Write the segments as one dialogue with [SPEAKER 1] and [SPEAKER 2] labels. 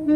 [SPEAKER 1] How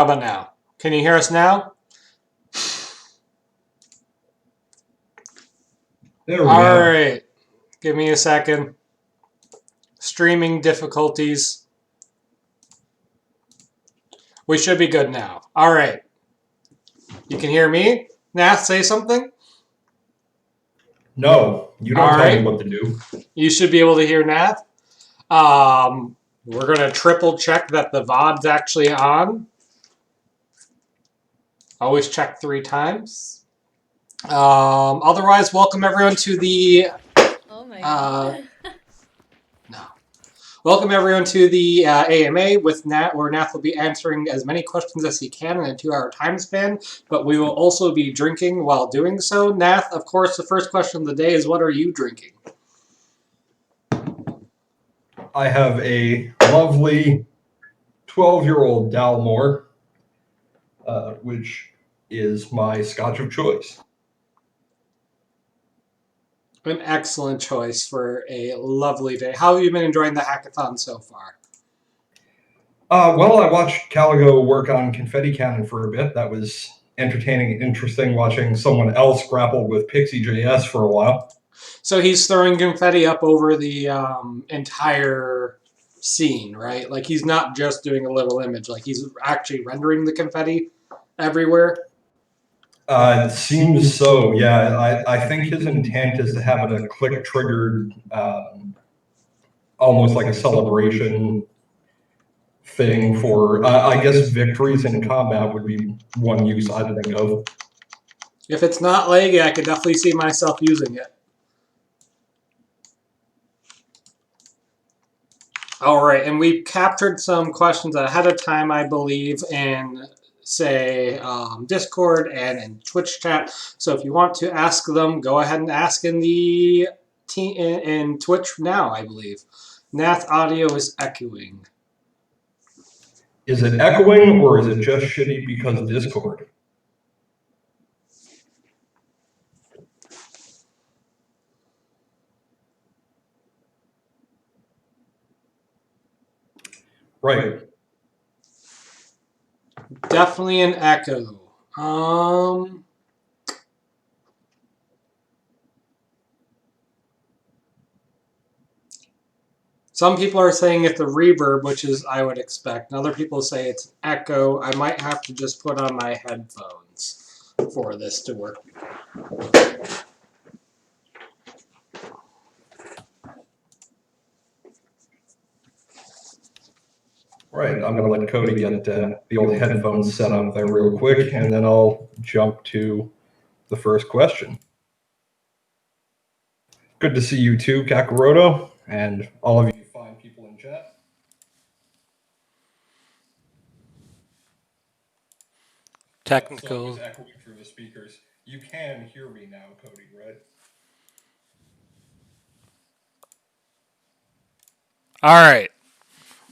[SPEAKER 1] about now? Can you hear us now?
[SPEAKER 2] There we
[SPEAKER 1] All
[SPEAKER 2] go.
[SPEAKER 1] right. Give me a second. Streaming difficulties. We should be good now. All right. You can hear me? Nath, say something?
[SPEAKER 2] No, you don't
[SPEAKER 1] All
[SPEAKER 2] tell me
[SPEAKER 1] right.
[SPEAKER 2] what to do.
[SPEAKER 1] You should be able to hear Nath. We're going to triple check that the VOD's actually on. Always check 3 times. Otherwise, welcome everyone to the...
[SPEAKER 3] Oh my god.
[SPEAKER 1] No. Welcome everyone to the AMA with Nat, where Nath will be answering as many questions as he can in a 2-hour time span, but we will also be drinking while doing so. Nath, of course, the first question of the day is, what are you drinking?
[SPEAKER 2] I have a lovely 12-year-old Dalmore, which is my scotch of choice.
[SPEAKER 1] An excellent choice for a lovely day. How have you been enjoying the hackathon so far?
[SPEAKER 2] Well, I watched Caligo work on confetti cannon for a bit. That was entertaining, interesting watching someone else grapple with Pixie.js for a while.
[SPEAKER 1] So he's throwing confetti up over the entire scene, right? Like he's not just doing a little image, like he's actually rendering the confetti everywhere.
[SPEAKER 2] It seems so, yeah. I think his intent is to have it a click triggered, almost like a celebration thing for, I guess, victories in combat would be one use I'd think of.
[SPEAKER 1] If it's not leggy, I could definitely see myself using it. All right, and we captured some questions ahead of time, I believe, in, say, Discord and in Twitch chat. So if you want to ask them, go ahead and ask in the in Twitch now, I believe. Nath audio is echoing.
[SPEAKER 2] Is it echoing or is it just shitty because of Discord? Right.
[SPEAKER 1] Definitely an echo. Some people are saying it's a reverb, which is I would expect. And other people say it's an echo. I might have to just put on my headphones for this to work.
[SPEAKER 2] Right, I'm going to let Cody get the old headphones set up there real quick, and then I'll jump to the first question. Good to see you too, Kakaroto, and all of you fine people in chat.
[SPEAKER 4] Technical.
[SPEAKER 2] So echoing through the speakers. You can hear me now, Cody, right?
[SPEAKER 4] All right.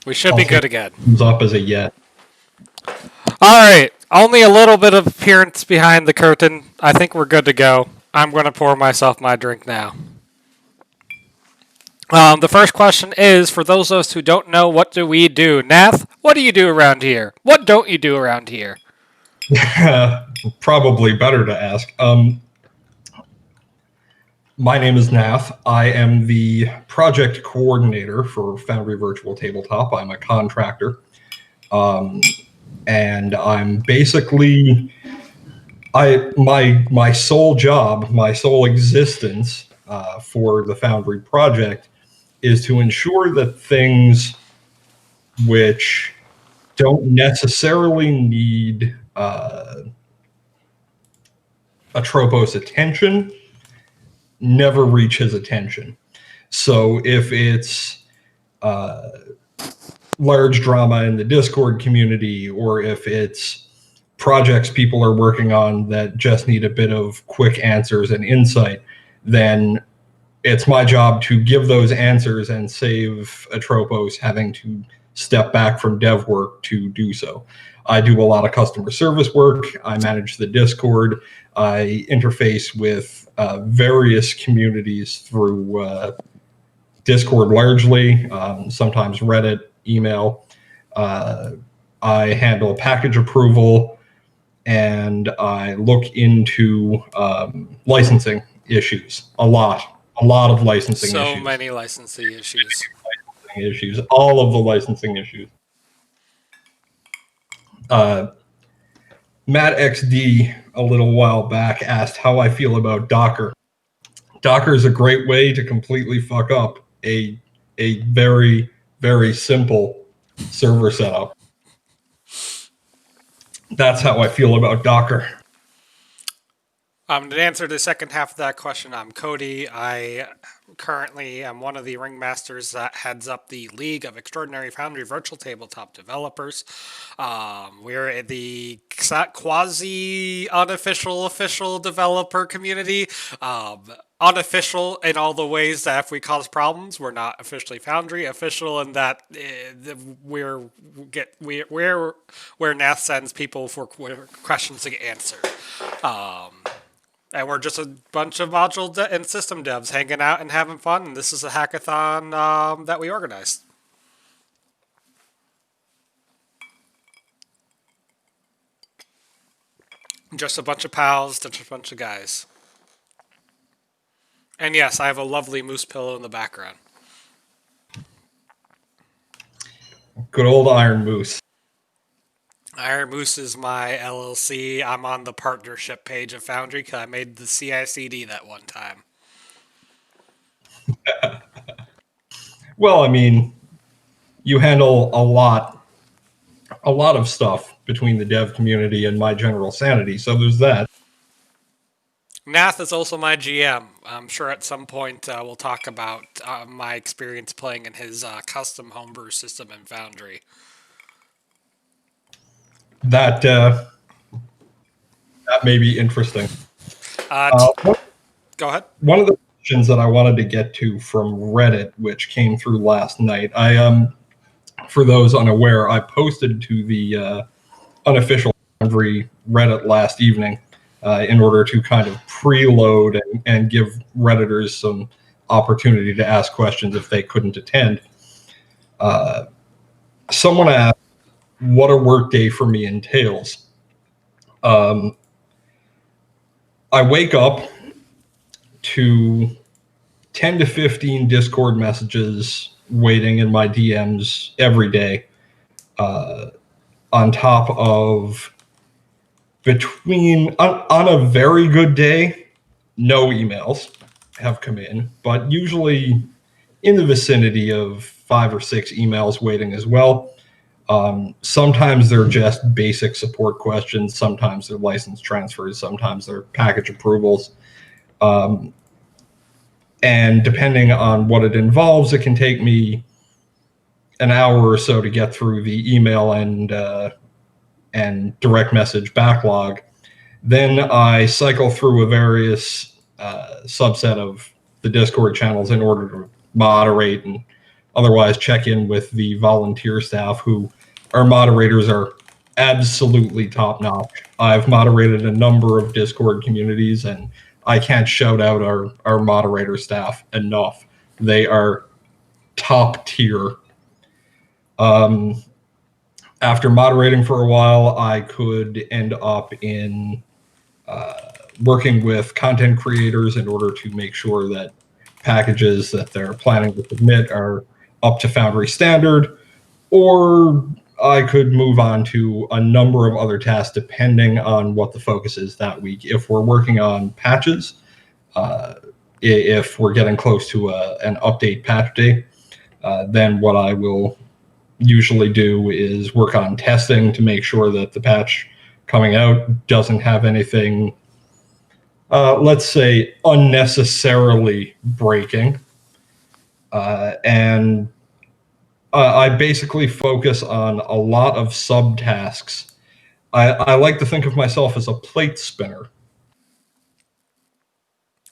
[SPEAKER 4] We should be good again.
[SPEAKER 2] Thumbs up as a yes.
[SPEAKER 4] All right. Only a little bit of appearance behind the curtain. I think we're good to go. I'm going to pour myself my drink now. The first question is, for those of us who don't know, what do we do? Nath, what do you do around here? What don't you do around here?
[SPEAKER 2] Probably better to ask. My name is Nath. I am the project coordinator for Foundry Virtual Tabletop. I'm a contractor. And I'm basically my sole job, my sole existence for the Foundry project is to ensure that things which don't necessarily need Atropos' attention never reach his attention. So if it's large drama in the Discord community, or if it's projects people are working on that just need a bit of quick answers and insight, then it's my job to give those answers and save Atropos having to step back from dev work to do so. I do a lot of customer service work. I manage the Discord. I interface with various communities through Discord largely, sometimes Reddit, email. I handle package approval, and I look into licensing issues a lot of licensing issues.
[SPEAKER 4] So many licensing issues.
[SPEAKER 2] All of the licensing issues. Matt XD a little while back asked how I feel about Docker. Docker is a great way to completely fuck up a very, very simple server setup. That's how I feel about Docker.
[SPEAKER 4] To answer the second half of that question, I'm Cody. I currently am one of the ringmasters that heads up the League of Extraordinary Foundry Virtual Tabletop Developers. We're the quasi-unofficial, official developer community. Unofficial in all the ways that if we cause problems, we're not officially Foundry. Official in that we're where Nath sends people for questions to get answered. And we're just a bunch of module and system devs hanging out and having fun. And this is a hackathon that we organized. Just a bunch of pals, just a bunch of guys. And yes, I have a lovely moose pillow in the background.
[SPEAKER 2] Good old Iron Moose.
[SPEAKER 4] Iron Moose is my LLC. I'm on the partnership page of Foundry because I made the CICD that one time.
[SPEAKER 2] Well, I mean, you handle a lot of stuff between the dev community and my general sanity, so there's that.
[SPEAKER 4] Nath is also my GM. I'm sure at some point we'll talk about my experience playing in his custom homebrew system in Foundry.
[SPEAKER 2] That may be interesting.
[SPEAKER 4] Go ahead.
[SPEAKER 2] One of the questions that I wanted to get to from Reddit, which came through last night, for those unaware, I posted to the unofficial Foundry Reddit last evening in order to kind of preload and give Redditors some opportunity to ask questions if they couldn't attend. Someone asked what a workday for me entails. I wake up to 10 to 15 Discord messages waiting in my DMs every day, on top of on a very good day, no emails have come in, but usually in the vicinity of 5 or 6 emails waiting as well. Sometimes they're just basic support questions. Sometimes they're license transfers. Sometimes they're package approvals. And depending on what it involves, it can take me an hour or so to get through the email and direct message backlog. Then I cycle through a various subset of the Discord channels in order to moderate and otherwise check in with the volunteer staff, who our moderators are absolutely top notch. I've moderated a number of Discord communities, and I can't shout out our moderator staff enough. They are top tier. After moderating for a while, I could end up in working with content creators in order to make sure that packages that they're planning to submit are up to Foundry standard, or I could move on to a number of other tasks depending on what the focus is that week. If we're working on patches, if we're getting close to an update patch day, then what I will usually do is work on testing to make sure that the patch coming out doesn't have anything, let's say, unnecessarily breaking. And I basically focus on a lot of subtasks. I like to think of myself as a plate spinner.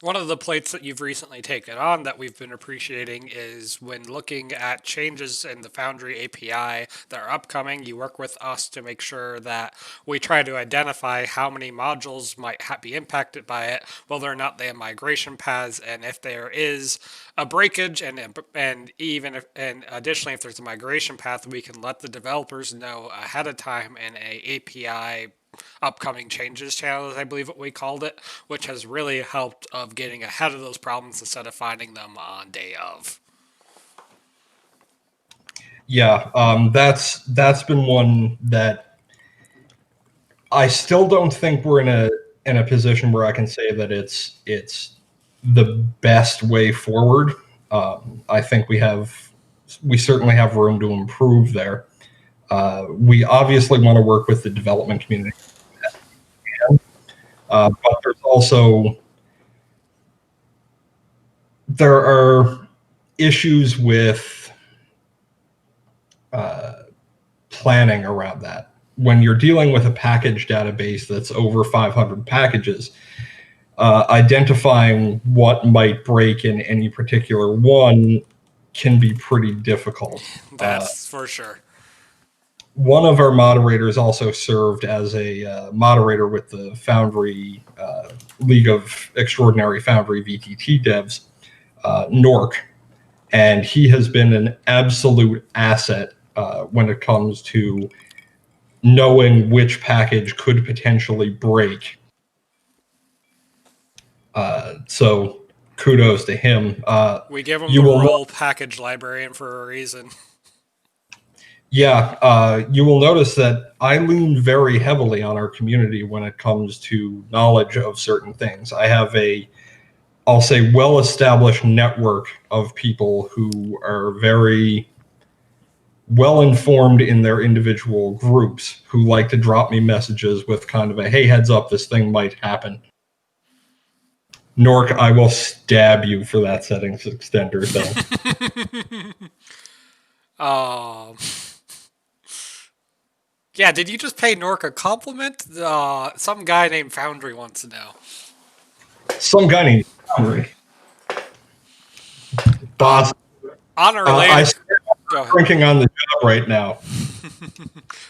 [SPEAKER 4] One of the plates that you've recently taken on that we've been appreciating is when looking at changes in the Foundry API that are upcoming, you work with us to make sure that we try to identify how many modules might be impacted by it, whether or not they have migration paths, and if there is a breakage, and even if, and additionally, if there's a migration path, we can let the developers know ahead of time in a API upcoming changes channel, I believe what we called it, which has really helped of getting ahead of those problems instead of finding them on day of.
[SPEAKER 2] Yeah, that's been one that I still don't think we're in a position where I can say that it's the best way forward. I think we certainly have room to improve there. We obviously want to work with the development community, but there are issues with planning around that. When you're dealing with a package database that's over 500 packages, identifying what might break in any particular one can be pretty difficult.
[SPEAKER 4] That's for sure.
[SPEAKER 2] One of our moderators also served as a moderator with the Foundry League of Extraordinary Foundry VTT devs, Nork, and he has been an absolute asset when it comes to knowing which package could potentially break. So kudos to him.
[SPEAKER 4] We give him
[SPEAKER 2] you
[SPEAKER 4] the
[SPEAKER 2] will
[SPEAKER 4] role package librarian for a reason.
[SPEAKER 2] Yeah, you will notice that I lean very heavily on our community when it comes to knowledge of certain things. I have I'll say, well-established network of people who are very well-informed in their individual groups who like to drop me messages with kind of a, hey, heads up, this thing might happen. Nork, I will stab you for that settings extender thing.
[SPEAKER 4] Yeah, did you just pay Nork a compliment? Some guy named Foundry wants to know.
[SPEAKER 2] Some guy named Foundry. Boss.
[SPEAKER 4] On a related,
[SPEAKER 2] I'm drinking on the job right now.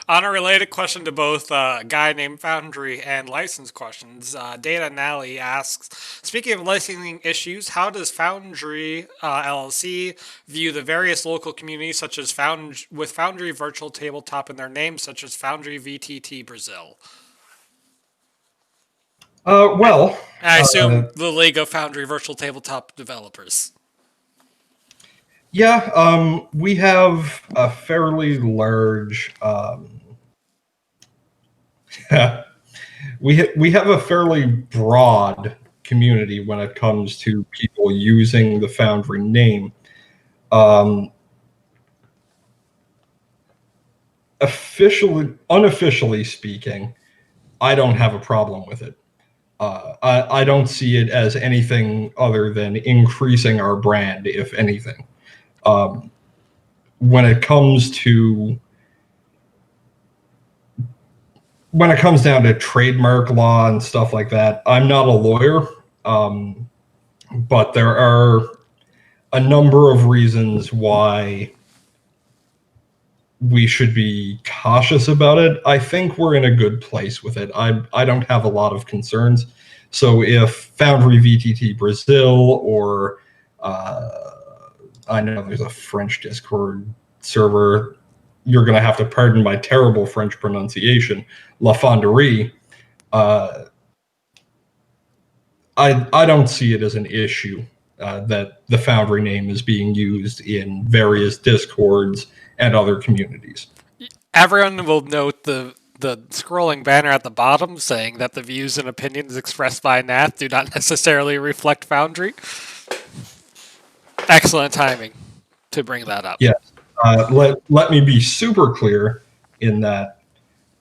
[SPEAKER 4] On a related question to both a guy named Foundry and license questions, Data Nally asks, speaking of licensing issues, how does Foundry LLC view the various local communities such as with Foundry Virtual Tabletop in their names, such as Foundry VTT Brazil?
[SPEAKER 2] Well,
[SPEAKER 4] I assume the League of Foundry Virtual Tabletop Developers.
[SPEAKER 2] Yeah, we have a fairly large. We have a fairly broad community when it comes to people using the Foundry name. Unofficially speaking, I don't have a problem with it. I don't see it as anything other than increasing our brand, if anything. When it comes down to trademark law and stuff like that, I'm not a lawyer, but there are a number of reasons why we should be cautious about it. I think we're in a good place with it. I don't have a lot of concerns. So if Foundry VTT Brazil or I know there's a French Discord server, you're going to have to pardon my terrible French pronunciation, La Fonderie, I don't see it as an issue that the Foundry name is being used in various Discords and other communities.
[SPEAKER 4] Everyone will note the scrolling banner at the bottom saying that the views and opinions expressed by Nath do not necessarily reflect Foundry. Excellent timing to bring that up.
[SPEAKER 2] Yes. Let me be super clear in that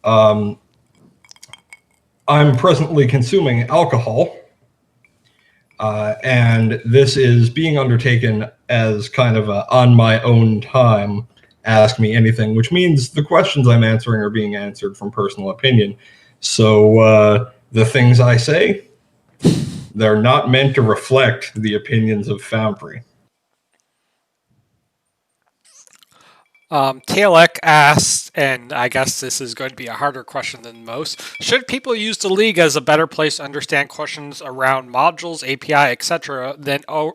[SPEAKER 2] I'm presently consuming alcohol, and this is being undertaken as kind of a on my own time, ask me anything, which means the questions I'm answering are being answered from personal opinion. So the things I say, they're not meant to reflect the opinions of Foundry.
[SPEAKER 4] Talek asked, and I guess this is going to be a harder question than most, should people use the League as a better place to understand questions around modules, API, etc.,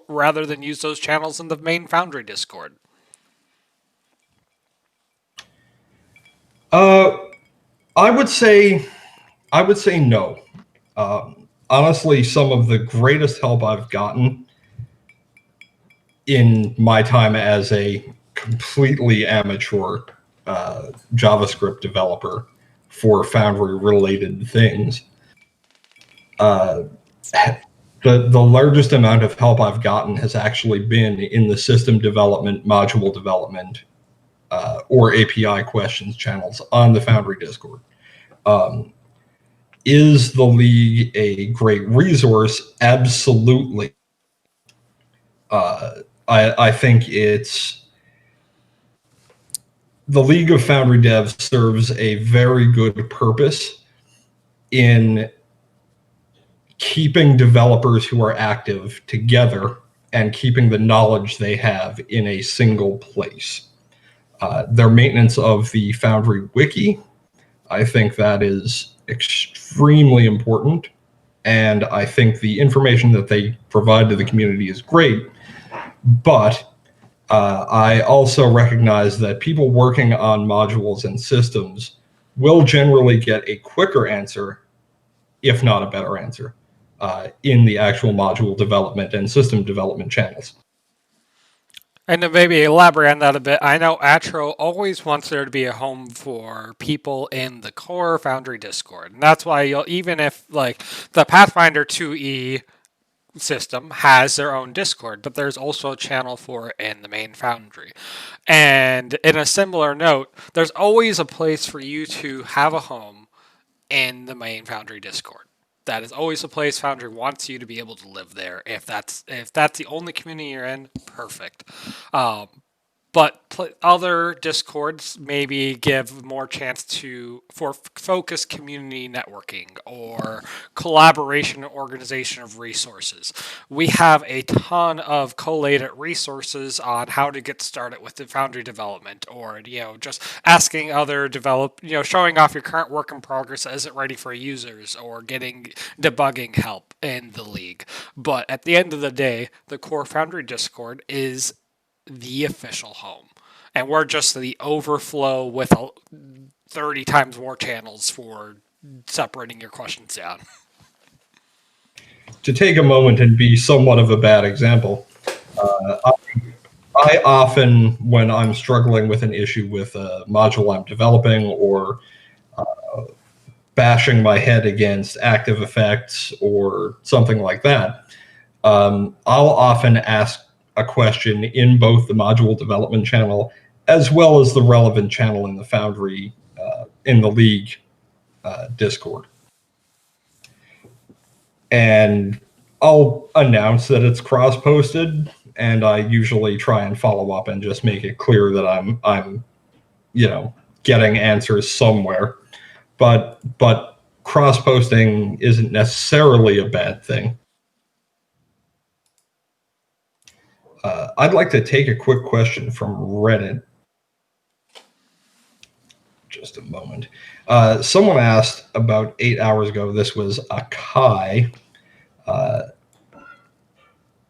[SPEAKER 4] rather than use those channels in the main Foundry Discord?
[SPEAKER 2] I would say no. Honestly, some of the greatest help I've gotten in my time as a completely amateur JavaScript developer for Foundry-related things, the largest amount of help I've gotten has actually been in the system development, module development, or API questions channels on the Foundry Discord. Is the League a great resource? Absolutely. I think the League of Foundry Devs serves a very good purpose in keeping developers who are active together and keeping the knowledge they have in a single place. Their maintenance of the Foundry Wiki, I think that is extremely important, and I think the information that they provide to the community is great, but I also recognize that people working on modules and systems will generally get a quicker answer, if not a better answer, in the actual module development and system development channels.
[SPEAKER 4] And to maybe elaborate on that a bit, I know Atro always wants there to be a home for people in the core Foundry Discord. And that's why you'll, even if like the Pathfinder 2E system has their own Discord, but there's also a channel for it in the main Foundry. And in a similar note, there's always a place for you to have a home in the main Foundry Discord. That is always a place Foundry wants you to be able to live there. If that's the only community you're in, perfect. But other discords maybe give more chance for focused community networking or collaboration and organization of resources. We have a ton of collated resources on how to get started with the Foundry development, or just asking other showing off your current work in progress as it ready for users, or getting debugging help in the league. But at the end of the day, the core Foundry Discord is the official home, and we're just the overflow with 30 times more channels for separating your questions down.
[SPEAKER 2] To take a moment and be somewhat of a bad example, I often, when I'm struggling with an issue with a module I'm developing, or bashing my head against active effects or something like that, I'll often ask a question in both the module development channel as well as the relevant channel in the Foundry, in the League Discord. And I'll announce that it's cross-posted, and I usually try and follow up and just make it clear that I'm getting answers somewhere. But cross-posting isn't necessarily a bad thing. I'd like to take a quick question from Reddit. Just a moment. Someone asked about 8 hours ago, this was Akai,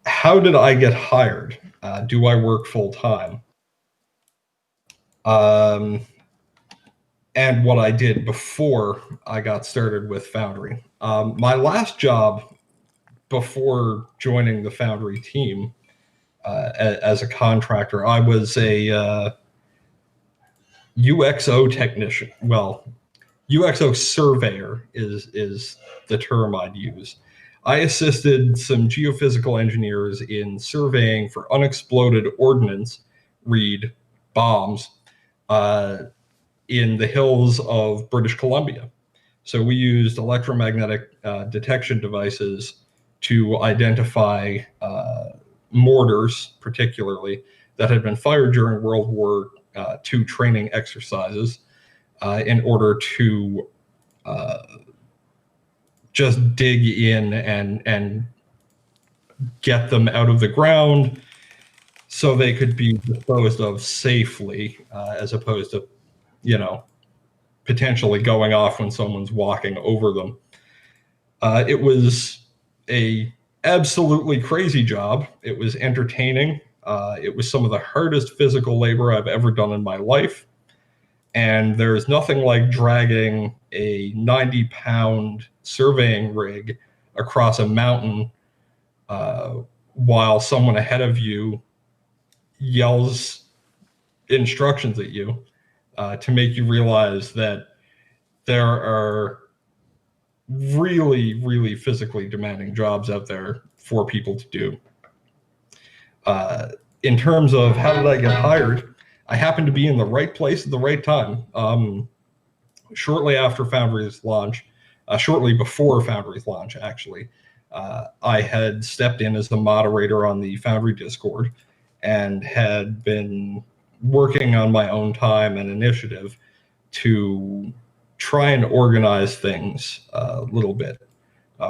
[SPEAKER 2] how did I get hired? Do I work full-time? And what I did before I got started with Foundry. My last job before joining the Foundry team, as a contractor, I was a UXO technician. Well, UXO surveyor is the term I'd use. I assisted some geophysical engineers in surveying for unexploded ordnance, read bombs, in the hills of British Columbia. So we used electromagnetic detection devices to identify mortars, particularly, that had been fired during World War II training exercises, in order to just dig in and get them out of the ground so they could be disposed of safely, as opposed to, potentially going off when someone's walking over them. It was a absolutely crazy job. It was entertaining. It was some of the hardest physical labor I've ever done in my life. And there's nothing like dragging a 90-pound surveying rig across a mountain while someone ahead of you yells instructions at you, to make you realize that there are really, really physically demanding jobs out there for people to do. In terms of how did I get hired, I happened to be in the right place at the right time. Shortly after Foundry's launch, shortly before Foundry's launch, actually, I had stepped in as the moderator on the Foundry Discord and had been working on my own time and initiative to try and organize things a little bit,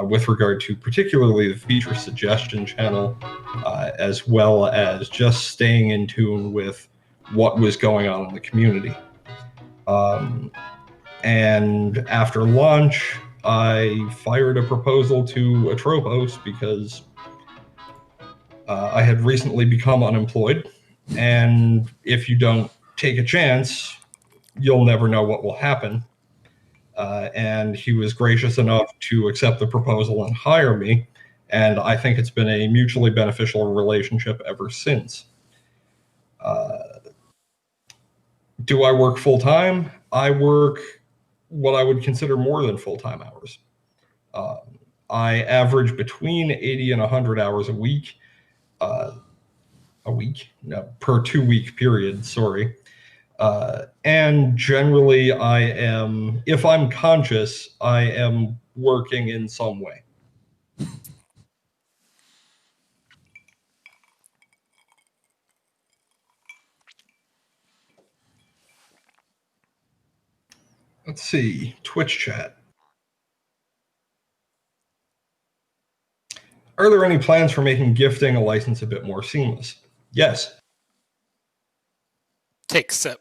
[SPEAKER 2] with regard to particularly the feature suggestion channel, as well as just staying in tune with what was going on in the community. And after launch, I fired a proposal to Atropos because I had recently become unemployed, and if you don't take a chance, you'll never know what will happen. and he was gracious enough to accept the proposal and hire me. And I think it's been a mutually beneficial relationship ever since. Do I work full time? I work what I would consider more than full-time hours. I average between 80 and 100 hours a week. No, per 2-week period, sorry. And generally I am, if I'm conscious, I am working in some way. Let's see, Twitch chat. Are there any plans for making gifting a license a bit more seamless? Yes.
[SPEAKER 4] Take a sip.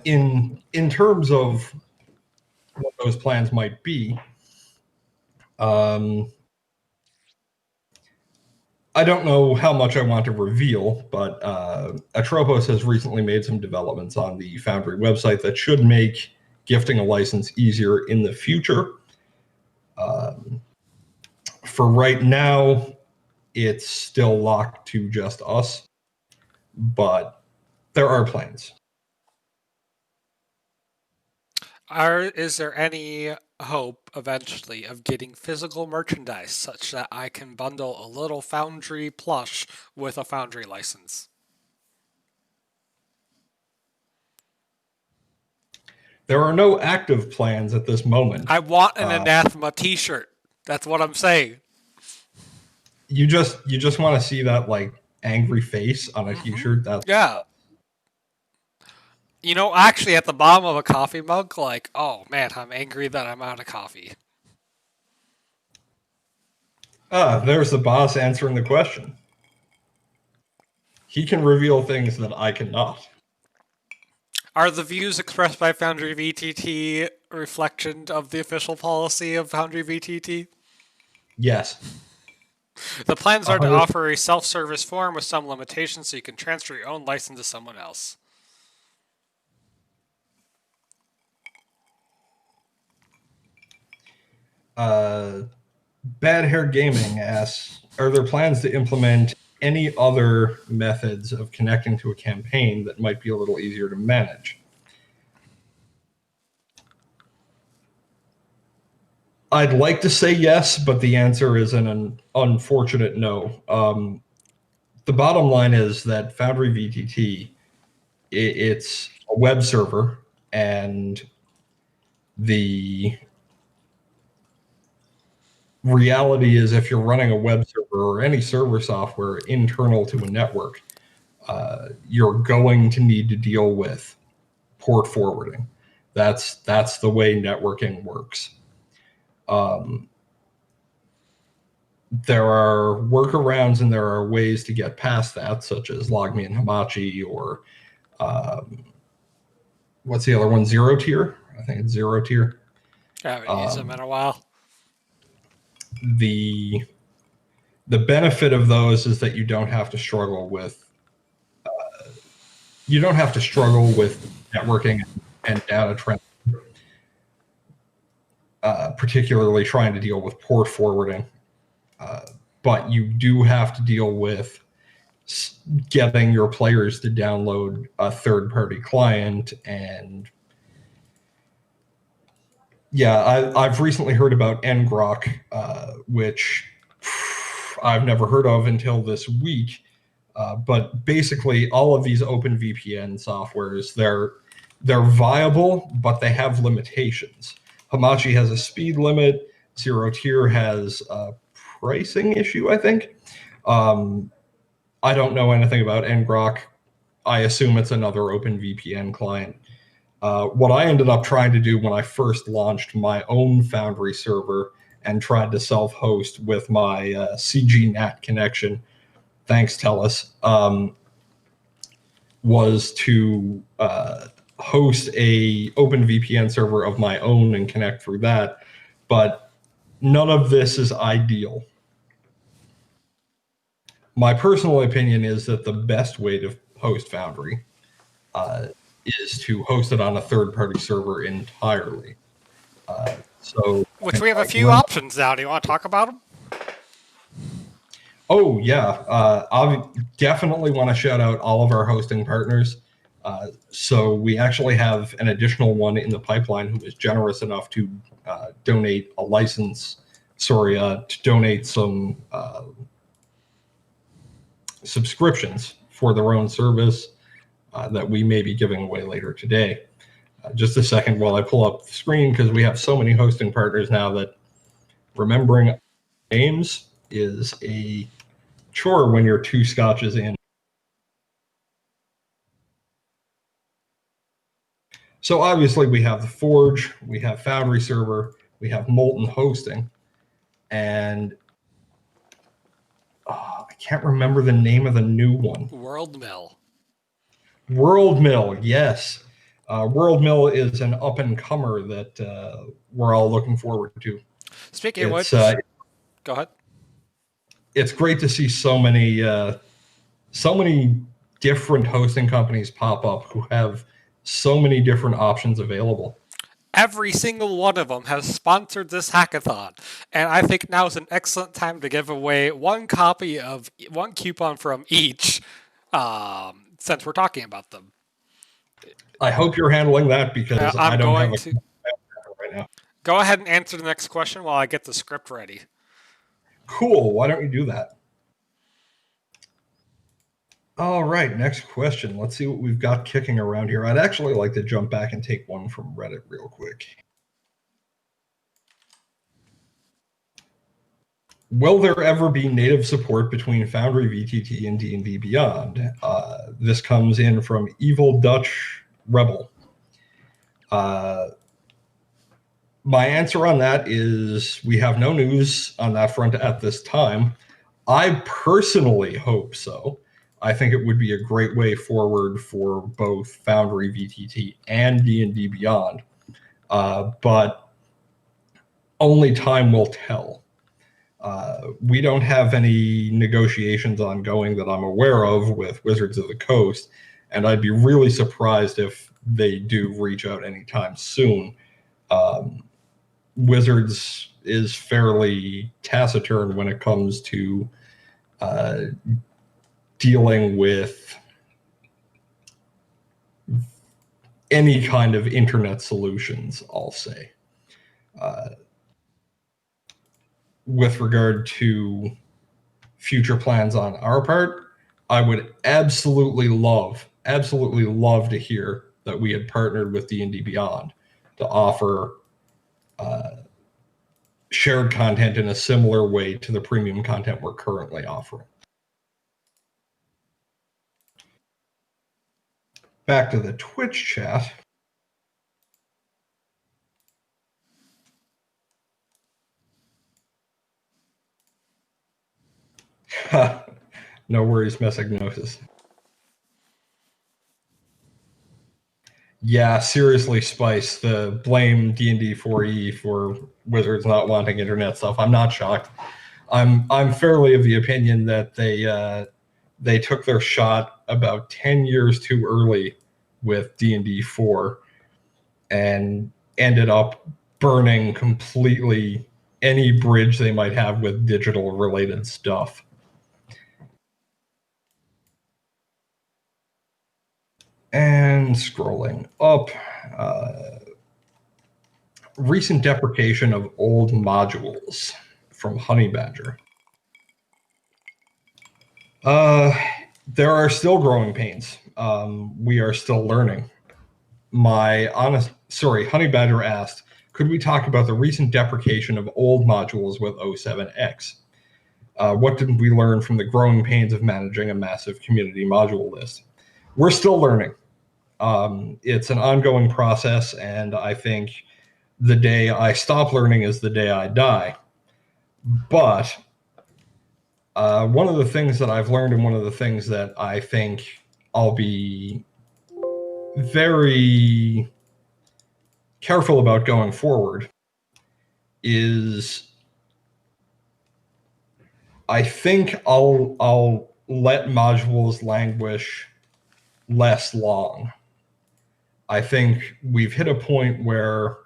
[SPEAKER 2] In terms of what those plans might be, I don't know how much I want to reveal, but Atropos has recently made some developments on the Foundry website that should make gifting a license easier in the future. For right now, it's still locked to just us, but there are plans.
[SPEAKER 4] Is there any hope eventually of getting physical merchandise such that I can bundle a little Foundry plush with a Foundry license?
[SPEAKER 2] There are no active plans at this moment.
[SPEAKER 4] I want an Anathema t-shirt. That's what I'm saying.
[SPEAKER 2] You just want to see that like angry face on a t-shirt. That's
[SPEAKER 4] Yeah. You know, actually at the bottom of a coffee mug, like, oh man, I'm angry that I'm out of coffee.
[SPEAKER 2] There's the boss answering the question. He can reveal things that I cannot.
[SPEAKER 4] Are the views expressed by Foundry VTT a reflection of the official policy of Foundry VTT?
[SPEAKER 2] Yes.
[SPEAKER 4] The plans are to offer a self-service form with some limitations so you can transfer your own license to someone else.
[SPEAKER 2] Bad Hair Gaming asks, are there plans to implement any other methods of connecting to a campaign that might be a little easier to manage? I'd like to say yes, but the answer is an unfortunate no. The bottom line is that Foundry VTT, it's a web server, and the reality is if you're running a web server or any server software internal to a network, you're going to need to deal with port forwarding. That's the way networking works. There are workarounds and there are ways to get past that, such as LogMe and Hamachi, or what's the other one? Zero Tier? I think it's Zero Tier.
[SPEAKER 4] I haven't used them in a while.
[SPEAKER 2] The benefit of those is that you don't have to struggle with networking and data transfer, particularly trying to deal with port forwarding. But you do have to deal with getting your players to download a third-party client. And yeah, I've recently heard about ngrok, which I've never heard of until this week. But basically, all of these open VPN softwares, they're viable, but they have limitations. Hamachi has a speed limit. Zero Tier has a pricing issue, I think. I don't know anything about ngrok. I assume it's another open VPN client. What I ended up trying to do when I first launched my own Foundry server and tried to self-host with my CGNAT connection, thanks TELUS, was to host a open VPN server of my own and connect through that. But none of this is ideal. My personal opinion is that the best way to host Foundry is to host it on a third-party server entirely.
[SPEAKER 4] Which we have a few options now. Do you want to talk about them?
[SPEAKER 2] Oh, yeah. I definitely want to shout out all of our hosting partners. So we actually have an additional one in the pipeline who is generous enough to donate a license, to donate some subscriptions for their own service that we may be giving away later today. Just a second while I pull up the screen, because we have so many hosting partners now that remembering names is a chore when you're 2 scotches in. So obviously we have the Forge, we have Foundry Server, we have Molten Hosting, and I can't remember the name of the new one.
[SPEAKER 4] World Mill.
[SPEAKER 2] World Mill, yes. World Mill is an up-and-comer that we're all looking forward to.
[SPEAKER 4] Speaking of which, go ahead.
[SPEAKER 2] It's great to see so many different hosting companies pop up who have so many different options available.
[SPEAKER 4] Every single one of them has sponsored this hackathon, and I think now is an excellent time to give away one coupon from each, since we're talking about them.
[SPEAKER 2] I hope you're handling that, because I don't have a right now.
[SPEAKER 4] Go ahead and answer the next question while I get the script ready.
[SPEAKER 2] Cool. Why don't you do that? All right, next question. Let's see what we've got kicking around here. I'd actually like to jump back and take one from Reddit real quick. Will there ever be native support between Foundry VTT and D&D Beyond? This comes in from Evil Dutch Rebel. My answer on that is we have no news on that front at this time. I personally hope so. I think it would be a great way forward for both Foundry VTT and D&D Beyond, but only time will tell. We don't have any negotiations ongoing that I'm aware of with Wizards of the Coast, and I'd be really surprised if they do reach out anytime soon. Wizards is fairly taciturn when it comes to dealing with any kind of internet solutions, I'll say. With regard to future plans on our part, I would absolutely love to hear that we had partnered with D&D Beyond to offer shared content in a similar way to the premium content we're currently offering. Back to the Twitch chat. No worries, Messignosis. Yeah, seriously, Spice, the blame D&D 4E for Wizards not wanting internet stuff. I'm not shocked. I'm fairly of the opinion that they took their shot about 10 years too early with D&D 4 and ended up burning completely any bridge they might have with digital related stuff. And scrolling up, recent deprecation of old modules from Honey Badger. There are still growing pains. We are still learning. Honey Badger asked, could we talk about the recent deprecation of old modules with 07X? What did we learn from the growing pains of managing a massive community module list? We're still learning. It's an ongoing process, and I think the day I stop learning is the day I die. But one of the things that I've learned, and one of the things that I think I'll be very careful about going forward is I think I'll let modules languish less long. I think we've hit a point where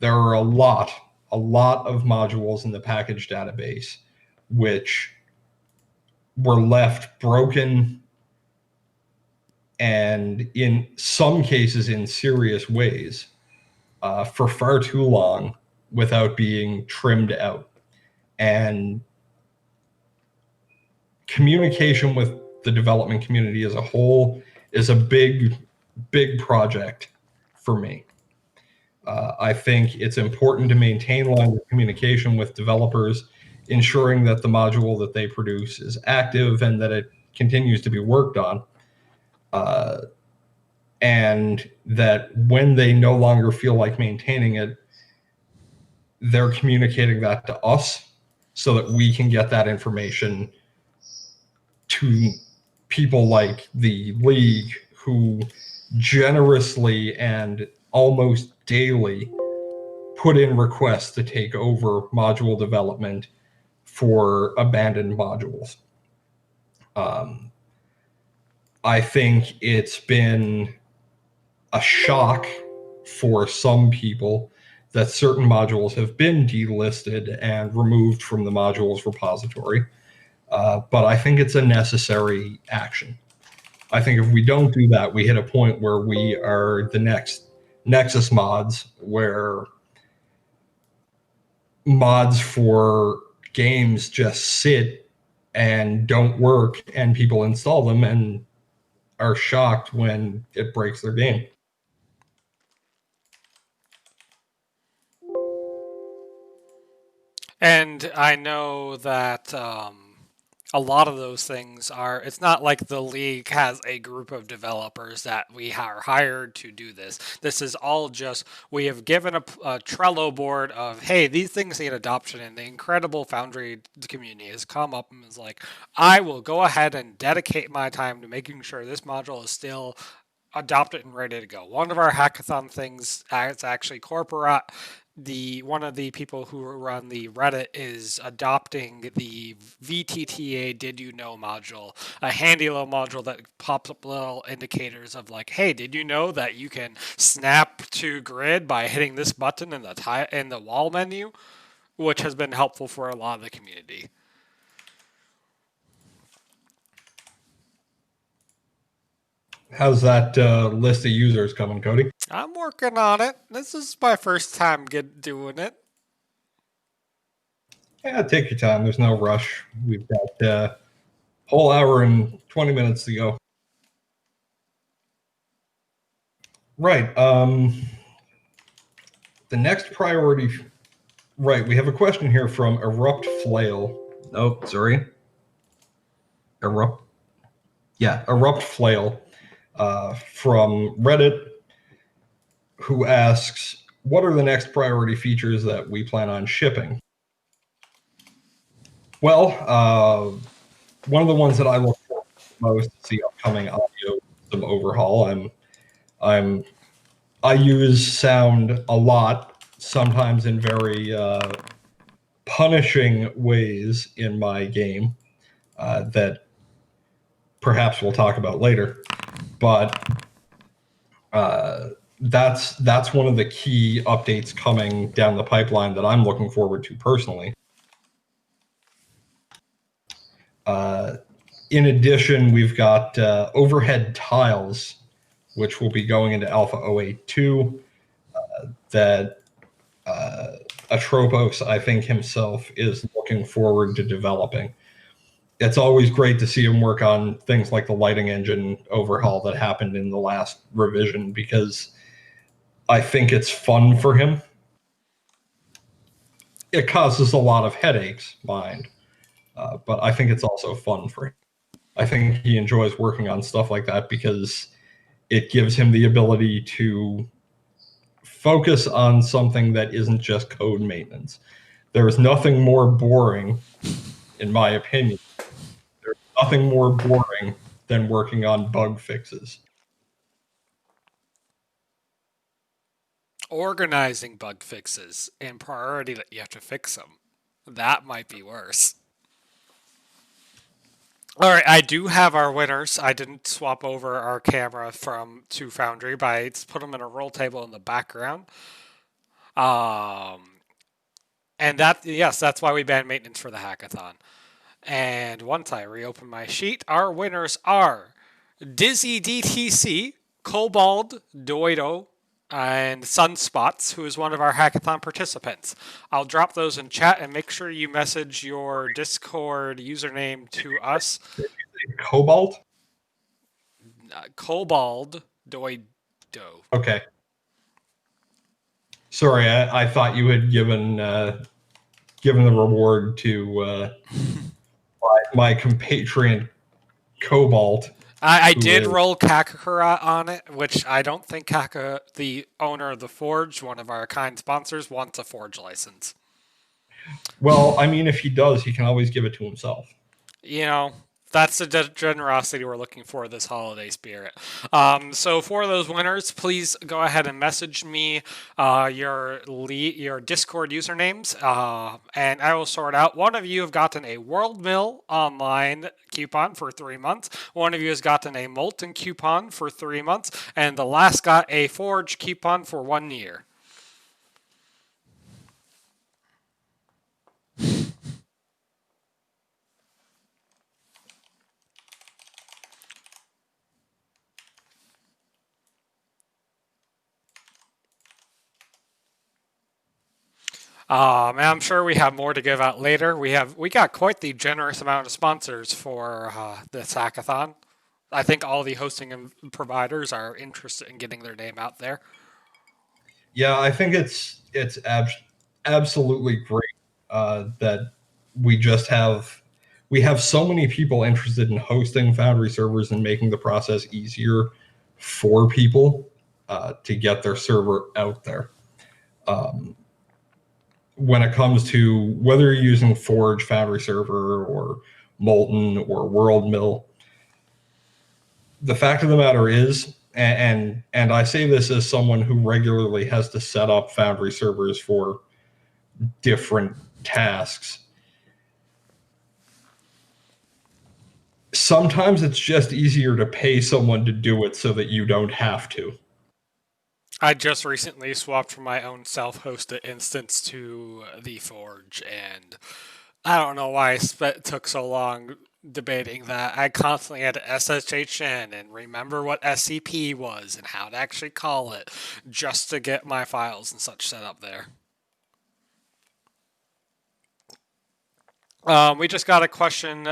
[SPEAKER 2] there are a lot of modules in the package database which were left broken and in some cases in serious ways for far too long without being trimmed out. And communication with the development community as a whole is a big project for me. I think it's important to maintain lines of communication with developers, ensuring that the module that they produce is active and that it continues to be worked on. And that when they no longer feel like maintaining it, they're communicating that to us so that we can get that information to people like the League, who generously and almost daily put in requests to take over module development for abandoned modules. I think it's been a shock for some people that certain modules have been delisted and removed from the modules repository. But I think it's a necessary action. I think if we don't do that, we hit a point where we are the next Nexus mods, where mods for games just sit and don't work, and people install them and are shocked when it breaks their game.
[SPEAKER 4] And I know that a lot of those things are, it's not like the League has a group of developers that we are hired to do this. This is all just, we have given a Trello board of, hey, these things need adoption, and the incredible Foundry community has come up and is like, I will go ahead and dedicate my time to making sure this module is still adopted and ready to go. One of our hackathon things, it's actually corporate. One of the people who run the Reddit is adopting the VTTA Did You Know module, a handy little module that pops up little indicators of like, hey, did you know that you can snap to grid by hitting this button in the wall menu, which has been helpful for a lot of the community.
[SPEAKER 2] How's that list of users coming, Cody?
[SPEAKER 4] I'm working on it. This is my first time doing it.
[SPEAKER 2] Yeah, take your time. There's no rush. We've got a whole hour and 20 minutes to go. Right. The next priority. Right. We have a question here from Erupt Flail. Oh, sorry. Erupt Flail from Reddit, who asks, what are the next priority features that we plan on shipping? Well, one of the ones that I look for most is the upcoming audio system overhaul. I use sound a lot, sometimes in very punishing ways in my game that perhaps we'll talk about later. But that's one of the key updates coming down the pipeline that I'm looking forward to personally. In addition, we've got overhead tiles, which will be going into Alpha 082, that Atropos, I think himself, is looking forward to developing. It's always great to see him work on things like the lighting engine overhaul that happened in the last revision, because I think it's fun for him. It causes a lot of headaches, mind, but I think it's also fun for him. I think he enjoys working on stuff like that because it gives him the ability to focus on something that isn't just code maintenance. There is nothing more boring, in my opinion. There's nothing more boring than working on bug fixes.
[SPEAKER 4] Organizing bug fixes and priority that you have to fix them. That might be worse. All right, I do have our winners. I didn't swap over our camera from to Foundry, but I put them in a roll table in the background. Um, and yes, that's why we banned maintenance for the hackathon. And once I reopen my sheet, our winners are Dizzy DTC, Cobalt Doido, and Sunspots, who is one of our hackathon participants. I'll drop those in chat and make sure you message your Discord username to us.
[SPEAKER 2] Cobalt?
[SPEAKER 4] Cobalt Doido.
[SPEAKER 2] Okay. Sorry, I thought you had given the reward to my compatriot Cobalt.
[SPEAKER 4] I did roll Kakakura on it, which I don't think Kaka, the owner of the Forge, one of our kind sponsors, wants a Forge license.
[SPEAKER 2] Well, I mean, if he does, he can always give it to himself.
[SPEAKER 4] You know, that's the generosity we're looking for this holiday spirit. So for those winners, please go ahead and message me your Discord usernames, and I will sort out. One of you have gotten a World Mill online coupon for 3 months. One of you has gotten a Molten coupon for 3 months, and the last got a Forge coupon for 1 year. And I'm sure we have more to give out later. We got quite the generous amount of sponsors for this hackathon. I think all the hosting providers are interested in getting their name out there.
[SPEAKER 2] Yeah, I think it's absolutely great that we have so many people interested in hosting Foundry servers and making the process easier for people to get their server out there. When it comes to whether you're using Forge Foundry server or Molten or World Mill, the fact of the matter is, and I say this as someone who regularly has to set up Foundry servers for different tasks. Sometimes it's just easier to pay someone to do it so that you don't have to.
[SPEAKER 4] I just recently swapped from my own self-hosted instance to the Forge, and I don't know why it took so long debating that. I constantly had to SSH in and remember what SCP was and how to actually call it just to get my files and such set up there. We just got a question.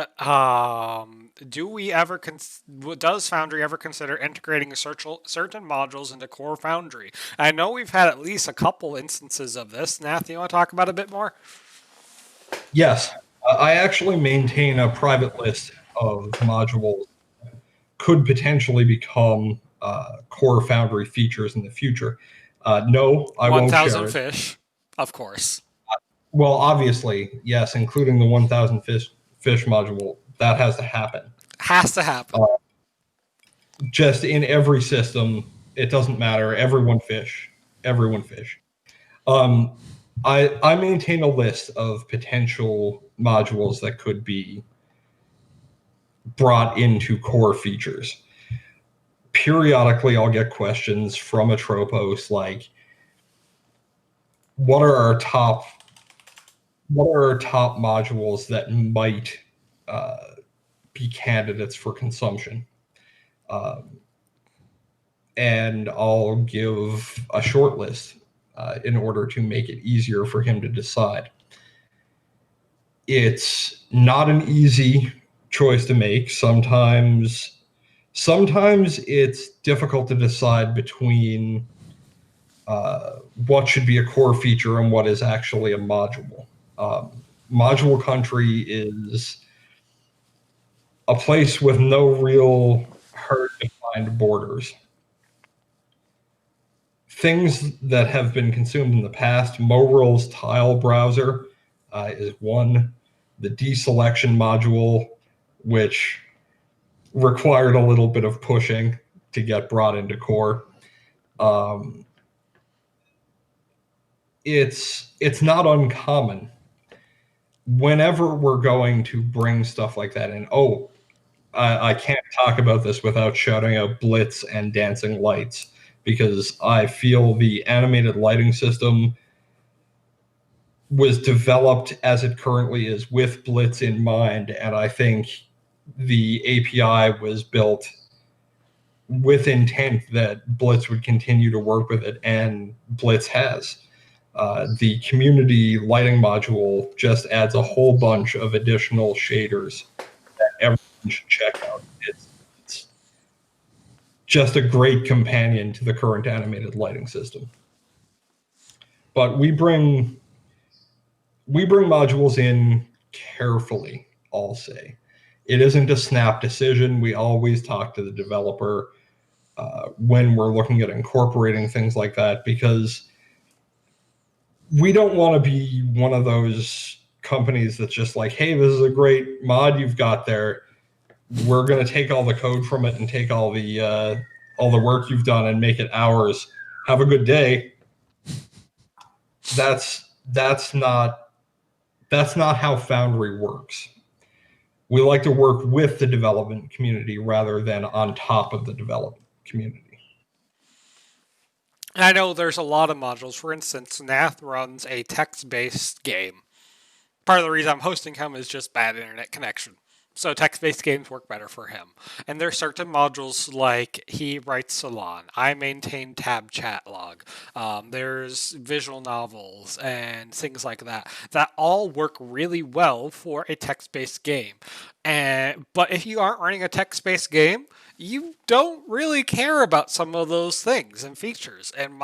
[SPEAKER 4] Does Foundry ever consider integrating certain modules into core Foundry? I know we've had at least a couple instances of this. Nath, you want to talk about it a bit more?
[SPEAKER 2] Yes, I actually maintain a private list of modules that could potentially become core Foundry features in the future. No, I won't share
[SPEAKER 4] 1,000
[SPEAKER 2] it.
[SPEAKER 4] fish, of course.
[SPEAKER 2] Well, obviously, yes, including the 1,000 fish module. That has to happen.
[SPEAKER 4] Has to happen.
[SPEAKER 2] Just in every system, it doesn't matter. Everyone fish. I maintain a list of potential modules that could be brought into core features. Periodically, I'll get questions from Atropos like, what are our top modules that might be candidates for consumption? And I'll give a short list in order to make it easier for him to decide. It's not an easy choice to make. Sometimes it's difficult to decide between what should be a core feature and what is actually a module. Module country is a place with no real hard defined borders. Things that have been consumed in the past, Moral's tile browser is one. The deselection module, which required a little bit of pushing to get brought into core. It's not uncommon whenever we're going to bring stuff like that in. Oh, I can't talk about this without shouting out Blitz and Dancing Lights, because I feel the animated lighting system was developed as it currently is with Blitz in mind, and I think the API was built with intent that Blitz would continue to work with it, and Blitz has. The community lighting module just adds a whole bunch of additional shaders that everyone should check out. It's just a great companion to the current animated lighting system. But we bring modules in carefully, I'll say. It isn't a snap decision. We always talk to the developer when we're looking at incorporating things like that, because we don't want to be one of those companies that's just like, hey, this is a great mod you've got there. We're going to take all the code from it and take all the work you've done and make it ours. Have a good day. That's not how Foundry works. We like to work with the development community rather than on top of the development community.
[SPEAKER 4] I know there's a lot of modules. For instance, Nath runs a text-based game. Part of the reason I'm hosting him is just bad internet connection. So text-based games work better for him. And there's certain modules like he writes Salon. I maintain tab chat log. There's visual novels and things like that that all work really well for a text-based game. But if you aren't running a text-based game, you don't really care about some of those things and features. And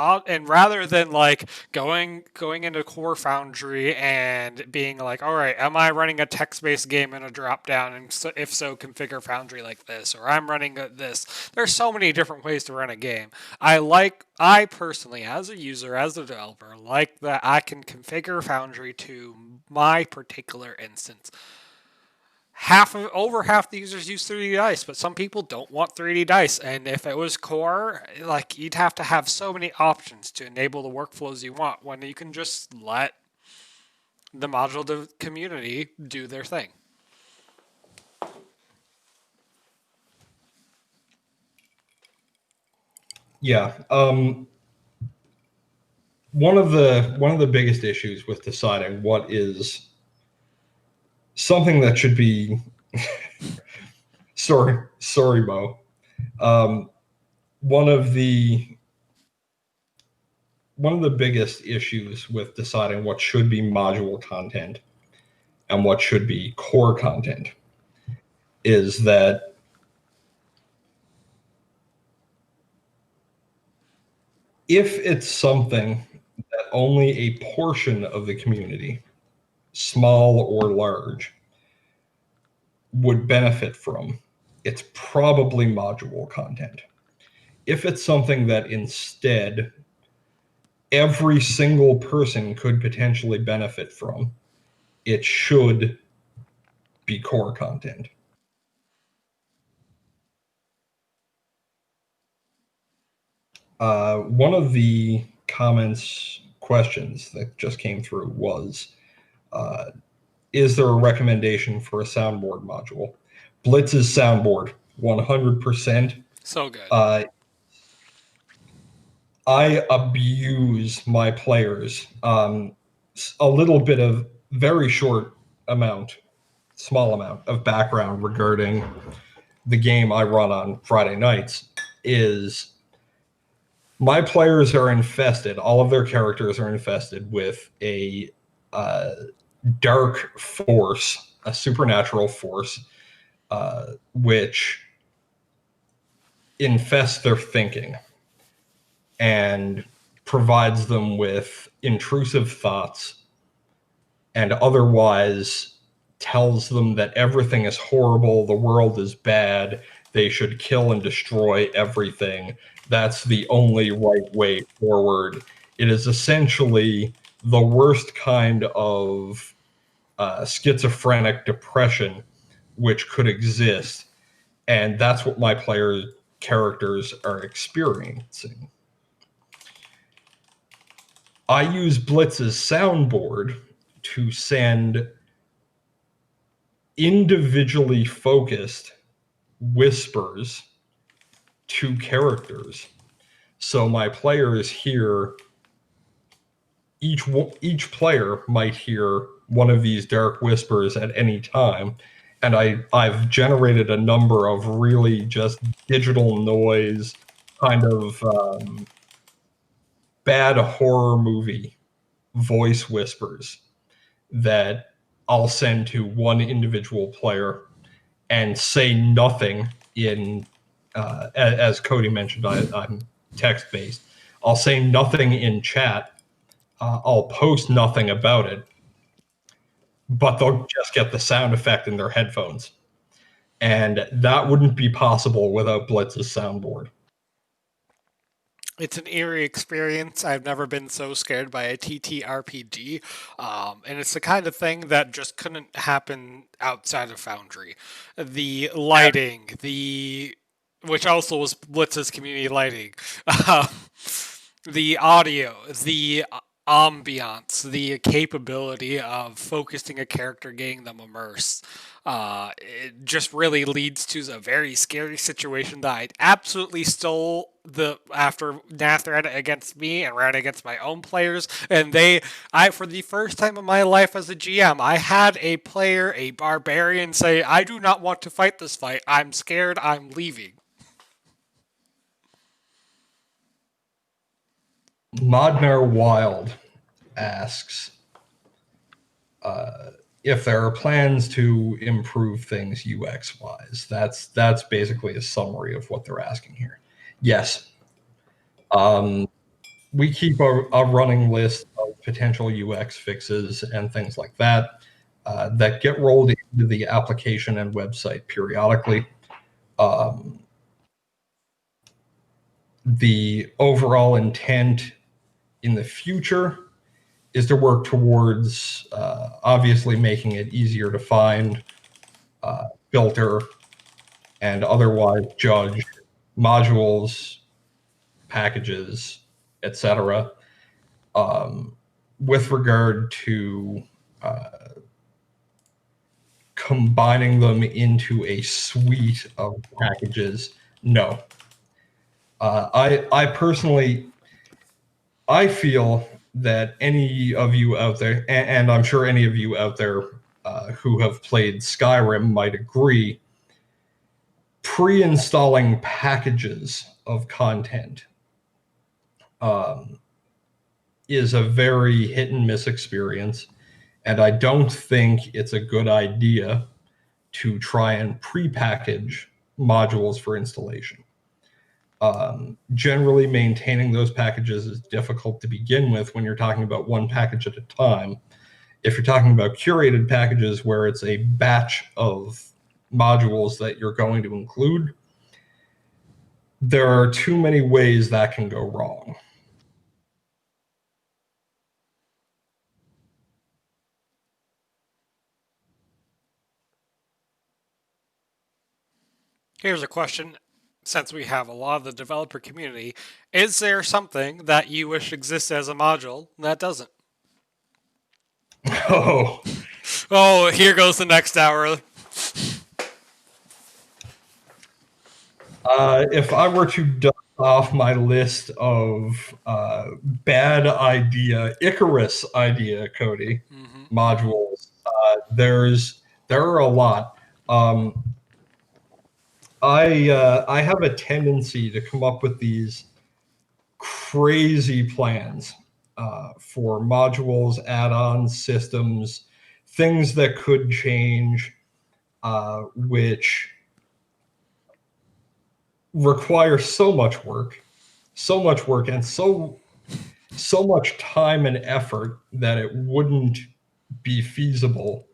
[SPEAKER 4] rather than like going into Core Foundry and being like, all right, am I running a text-based game in a drop-down, and so, if so, configure Foundry like this, or I'm running this. There's so many different ways to run a game. I personally, as a user, as a developer, like that I can configure Foundry to my particular instance. Over half the users use 3D dice, but some people don't want 3D dice. And if it was core, like you'd have to have so many options to enable the workflows you want, when you can just let the module community do their thing.
[SPEAKER 2] Yeah. One of the biggest issues with deciding what is something that should be sorry Mo. One of the biggest issues with deciding what should be module content and what should be core content is that if it's something that only a portion of the community, small or large, would benefit from, it's probably module content. If it's something that instead every single person could potentially benefit from, it should be core content. One of the questions that just came through was, is there a recommendation for a soundboard module? Blitz's soundboard, 100%.
[SPEAKER 4] So good.
[SPEAKER 2] I abuse my players. A little bit of very small amount of background regarding the game I run on Friday nights is my players are infested. All of their characters are infested with a dark force, a supernatural force, which infests their thinking and provides them with intrusive thoughts, and otherwise tells them that everything is horrible, the world is bad, they should kill and destroy everything. That's the only right way forward. It is essentially the worst kind of schizophrenic depression which could exist, and that's what my player characters are experiencing. I use Blitz's soundboard to send individually focused whispers to characters. So my players hear, each player might hear one of these dark whispers at any time. And I've generated a number of really just digital noise kind of bad horror movie voice whispers that I'll send to one individual player and say nothing in, as Cody mentioned, I'm text-based. I'll say nothing in chat. I'll post nothing about it, but they'll just get the sound effect in their headphones. And that wouldn't be possible without Blitz's soundboard.
[SPEAKER 4] It's an eerie experience. I've never been so scared by a TTRPG, and it's the kind of thing that just couldn't happen outside of Foundry. The lighting, which also was Blitz's community lighting, um, the audio, the ambiance, the capability of focusing a character, getting them immersed. It just really leads to a very scary situation that I absolutely stole after Nath ran it against me and ran against my own players, and for the first time in my life as a GM, I had a player, a barbarian, say, "I do not want to fight this fight. I'm scared. I'm leaving."
[SPEAKER 2] Modnar Wild asks if there are plans to improve things UX wise. That's basically a summary of what they're asking here. Yes. We keep a running list of potential UX fixes and things like that that get rolled into the application and website periodically. The overall intent in the future is to work towards obviously making it easier to find, filter, and otherwise judge modules, packages, etc. With regard to combining them into a suite of packages, no. I personally, I feel that any of you out there, and I'm sure any of you out there who have played Skyrim might agree, pre-installing packages of content is a very hit and miss experience, and I don't think it's a good idea to try and pre-package modules for installation. Generally, maintaining those packages is difficult to begin with when you're talking about one package at a time. If you're talking about curated packages where it's a batch of modules that you're going to include, there are too many ways that can go wrong.
[SPEAKER 4] Here's a question. Since we have a lot of the developer community, is there something that you wish exists as a module that doesn't? Oh, here goes the next hour.
[SPEAKER 2] If I were to dust off my list of bad idea, Icarus idea, Cody, modules, there are a lot. I have a tendency to come up with these crazy plans for modules, add-ons, systems, things that could change, which require so much work, and so much time and effort that it wouldn't be feasible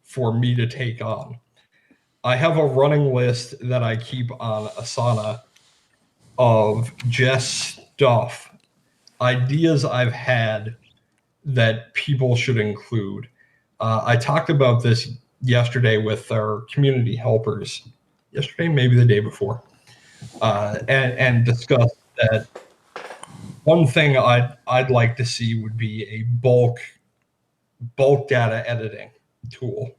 [SPEAKER 2] for me to take on. I have a running list that I keep on Asana of just stuff, ideas I've had that people should include. I talked about this yesterday with our community helpers, yesterday, maybe the day before, and discussed that one thing I'd like to see would be a bulk data editing tool,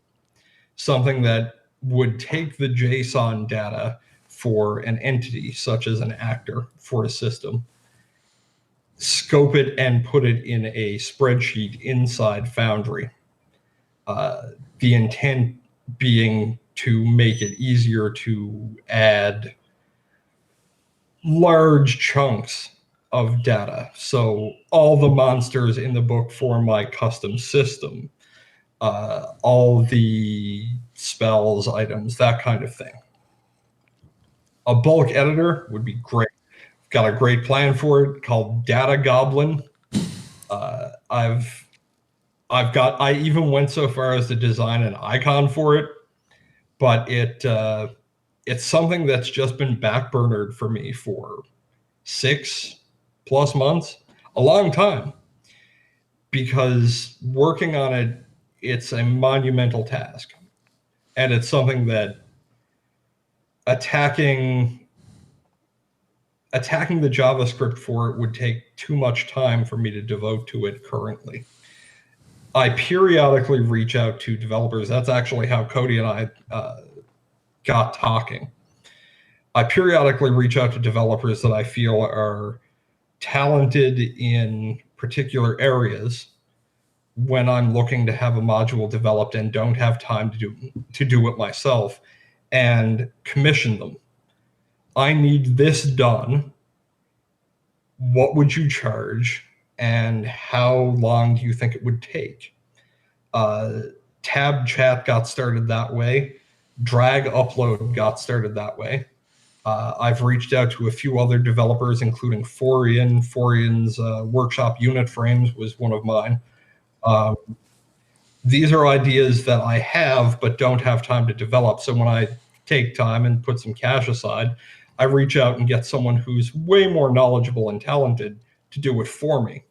[SPEAKER 2] something that would take the JSON data for an entity, such as an actor for a system, scope it and put it in a spreadsheet inside Foundry. The intent being to make it easier to add large chunks of data. So all the monsters in the book for my custom system, all the spells, items, that kind of thing. A bulk editor would be great. Got a great plan for it called Data Goblin. I even went so far as to design an icon for it, but it's something that's just been backburnered for me for 6+ months, a long time, because working on it, it's a monumental task, and it's something that attacking the JavaScript for it would take too much time for me to devote to it currently. I periodically reach out to developers. That's actually how Cody and I got talking. I periodically reach out to developers that I feel are talented in particular areas when I'm looking to have a module developed and don't have time to do it myself, and commission them. I need this done. What would you charge, and how long do you think it would take? Tab chat got started that way. Drag upload got started that way. I've reached out to a few other developers, including Forian. Forian's workshop unit frames was one of mine. These are ideas that I have but don't have time to develop. So when I take time and put some cash aside, I reach out and get someone who's way more knowledgeable and talented to do it for me.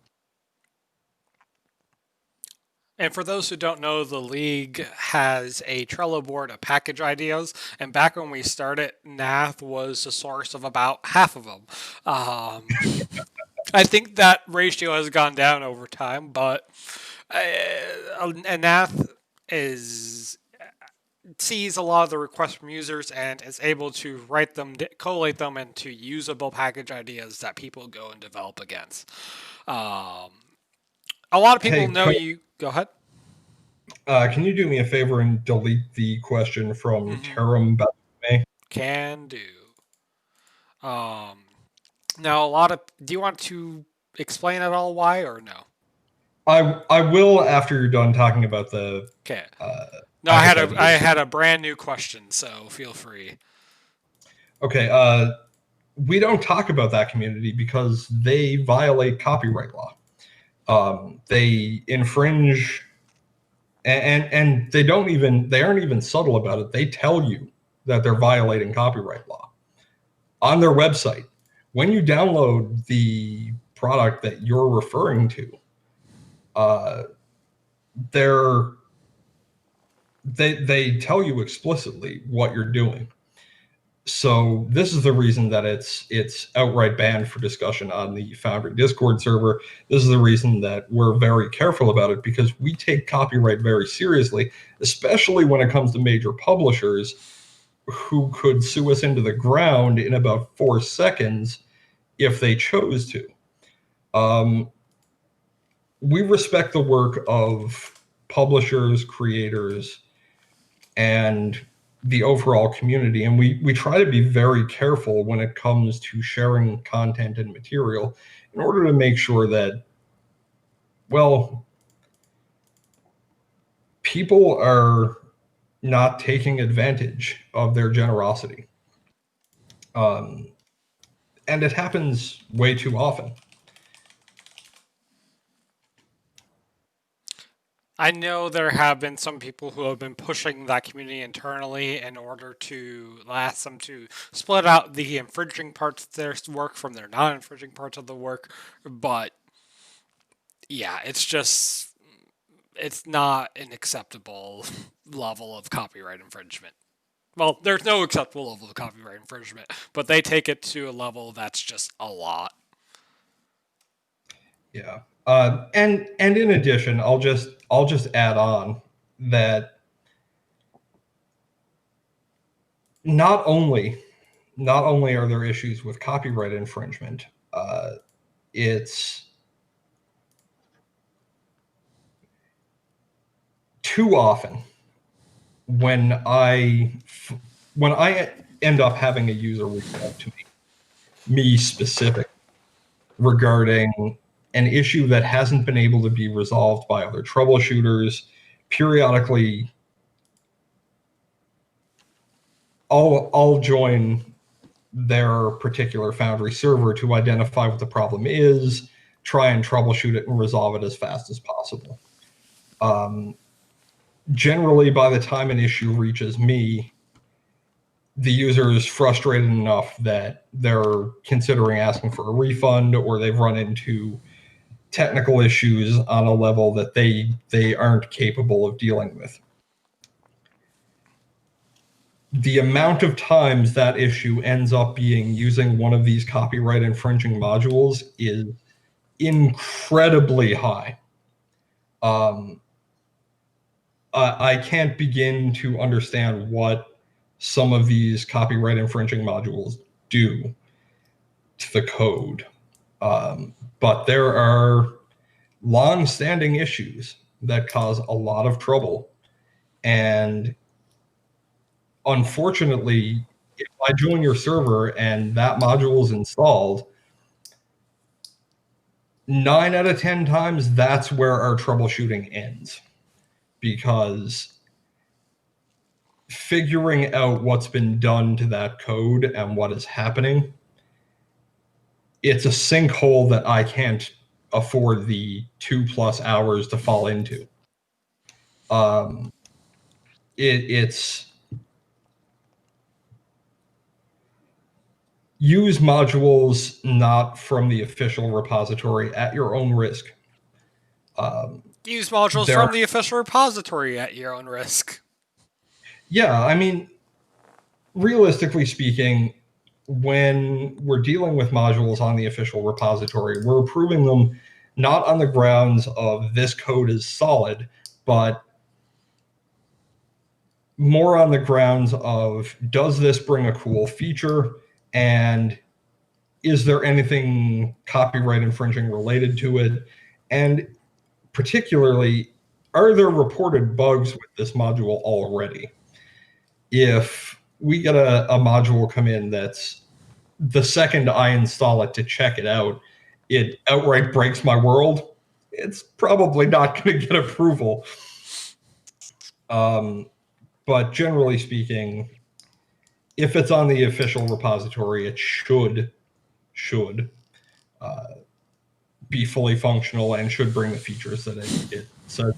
[SPEAKER 4] And for those who don't know, the League has a Trello board of package ideas. And back when we started, Nath was the source of about half of them. I think that ratio has gone down over time, but Nath sees a lot of the requests from users and is able to write them, collate them into usable package ideas that people go and develop against. A lot of people know you. Go ahead.
[SPEAKER 2] Can you do me a favor and delete the question from Terum Batume?
[SPEAKER 4] Can do. Now, do you want to explain at all why or no?
[SPEAKER 2] I will after you're done talking about the.
[SPEAKER 4] Okay. No, I had a brand new question, so feel free.
[SPEAKER 2] Okay. We don't talk about that community because they violate copyright law. They infringe, and they aren't even subtle about it. They tell you that they're violating copyright law on their website. When you download the product that you're referring to, they tell you explicitly what you're doing. So this is the reason that it's outright banned for discussion on the Foundry Discord server. This is the reason that we're very careful about it, because we take copyright very seriously, especially when it comes to major publishers who could sue us into the ground in about 4 seconds if they chose to. We respect the work of publishers, creators, and the overall community, and we try to be very careful when it comes to sharing content and material in order to make sure that, well, people are not taking advantage of their generosity. And it happens way too often.
[SPEAKER 4] I know there have been some people who have been pushing that community internally in order to ask them to split out the infringing parts of their work from their non-infringing parts of the work, but yeah, it's not an acceptable level of copyright infringement. Well, there's no acceptable level of copyright infringement, but they take it to a level that's just a lot.
[SPEAKER 2] Yeah. And in addition, I'll just add on that not only are there issues with copyright infringement, it's too often when I end up having a user reach out to me specific regarding an issue that hasn't been able to be resolved by other troubleshooters. Periodically, I'll join their particular Foundry server to identify what the problem is, try and troubleshoot it and resolve it as fast as possible. Generally, by the time an issue reaches me, the user is frustrated enough that they're considering asking for a refund, or they've run into technical issues on a level that they aren't capable of dealing with. The amount of times that issue ends up being using one of these copyright infringing modules is incredibly high. I can't begin to understand what some of these copyright infringing modules do to the code. But there are long-standing issues that cause a lot of trouble. And unfortunately, if I join your server and that module is installed, 9 out of 10 times, that's where our troubleshooting ends. Because figuring out what's been done to that code and what is happening, it's a sinkhole that I can't afford the 2+ hours to fall into. It's use modules not from the official repository at your own risk.
[SPEAKER 4] Use modules from the official repository at your own risk.
[SPEAKER 2] Yeah, I mean, realistically speaking, when we're dealing with modules on the official repository, we're approving them not on the grounds of this code is solid, but more on the grounds of, does this bring a cool feature, and is there anything copyright infringing related to it? And particularly, are there reported bugs with this module already? If we get a module come in that's, the second I install it to check it out, it outright breaks my world, it's probably not going to get approval. But generally speaking, if it's on the official repository, it should be fully functional and should bring the features that it says.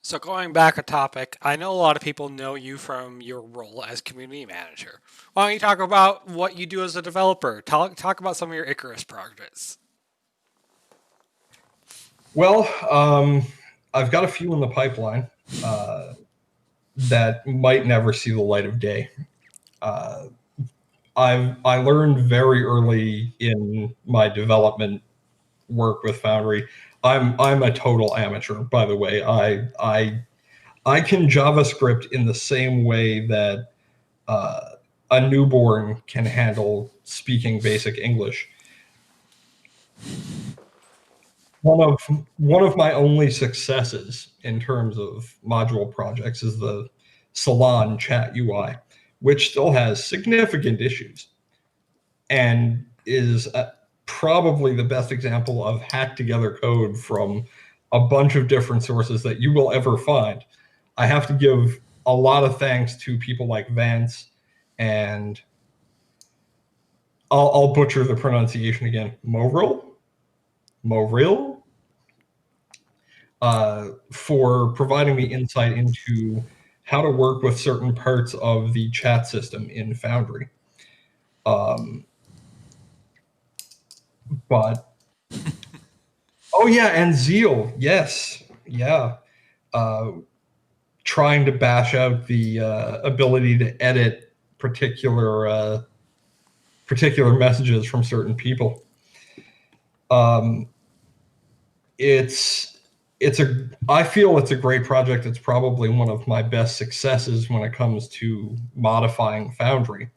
[SPEAKER 4] So going back a topic, I know a lot of people know you from your role as community manager. Why don't you talk about what you do as a developer? Talk about some of your Icarus projects.
[SPEAKER 2] Well, I've got a few in the pipeline that might never see the light of day. I learned very early in my development work with Foundry. I'm a total amateur, by the way. I can JavaScript in the same way that a newborn can handle speaking basic English. One of my only successes in terms of module projects is the Salon chat UI, which still has significant issues and is probably the best example of hacked together code from a bunch of different sources that you will ever find. I have to give a lot of thanks to people like Vance, and I'll butcher the pronunciation again, Movril, for providing me insight into how to work with certain parts of the chat system in Foundry. But oh yeah, and Zeal, yes, yeah. Trying to bash out the ability to edit particular messages from certain people. It's I feel it's a great project. It's probably one of my best successes when it comes to modifying Foundry.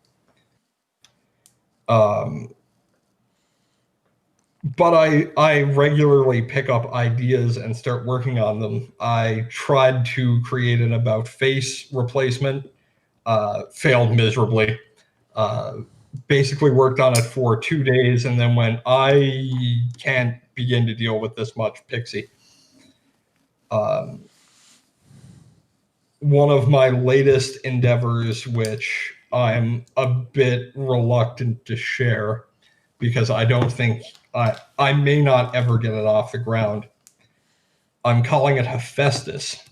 [SPEAKER 2] But I regularly pick up ideas and start working on them. I tried to create an about face replacement, failed miserably. Basically worked on it for 2 days and then went, I can't begin to deal with this much pixie. One of my latest endeavors, which I'm a bit reluctant to share because I don't think I may not ever get it off the ground. I'm calling it Hephaestus.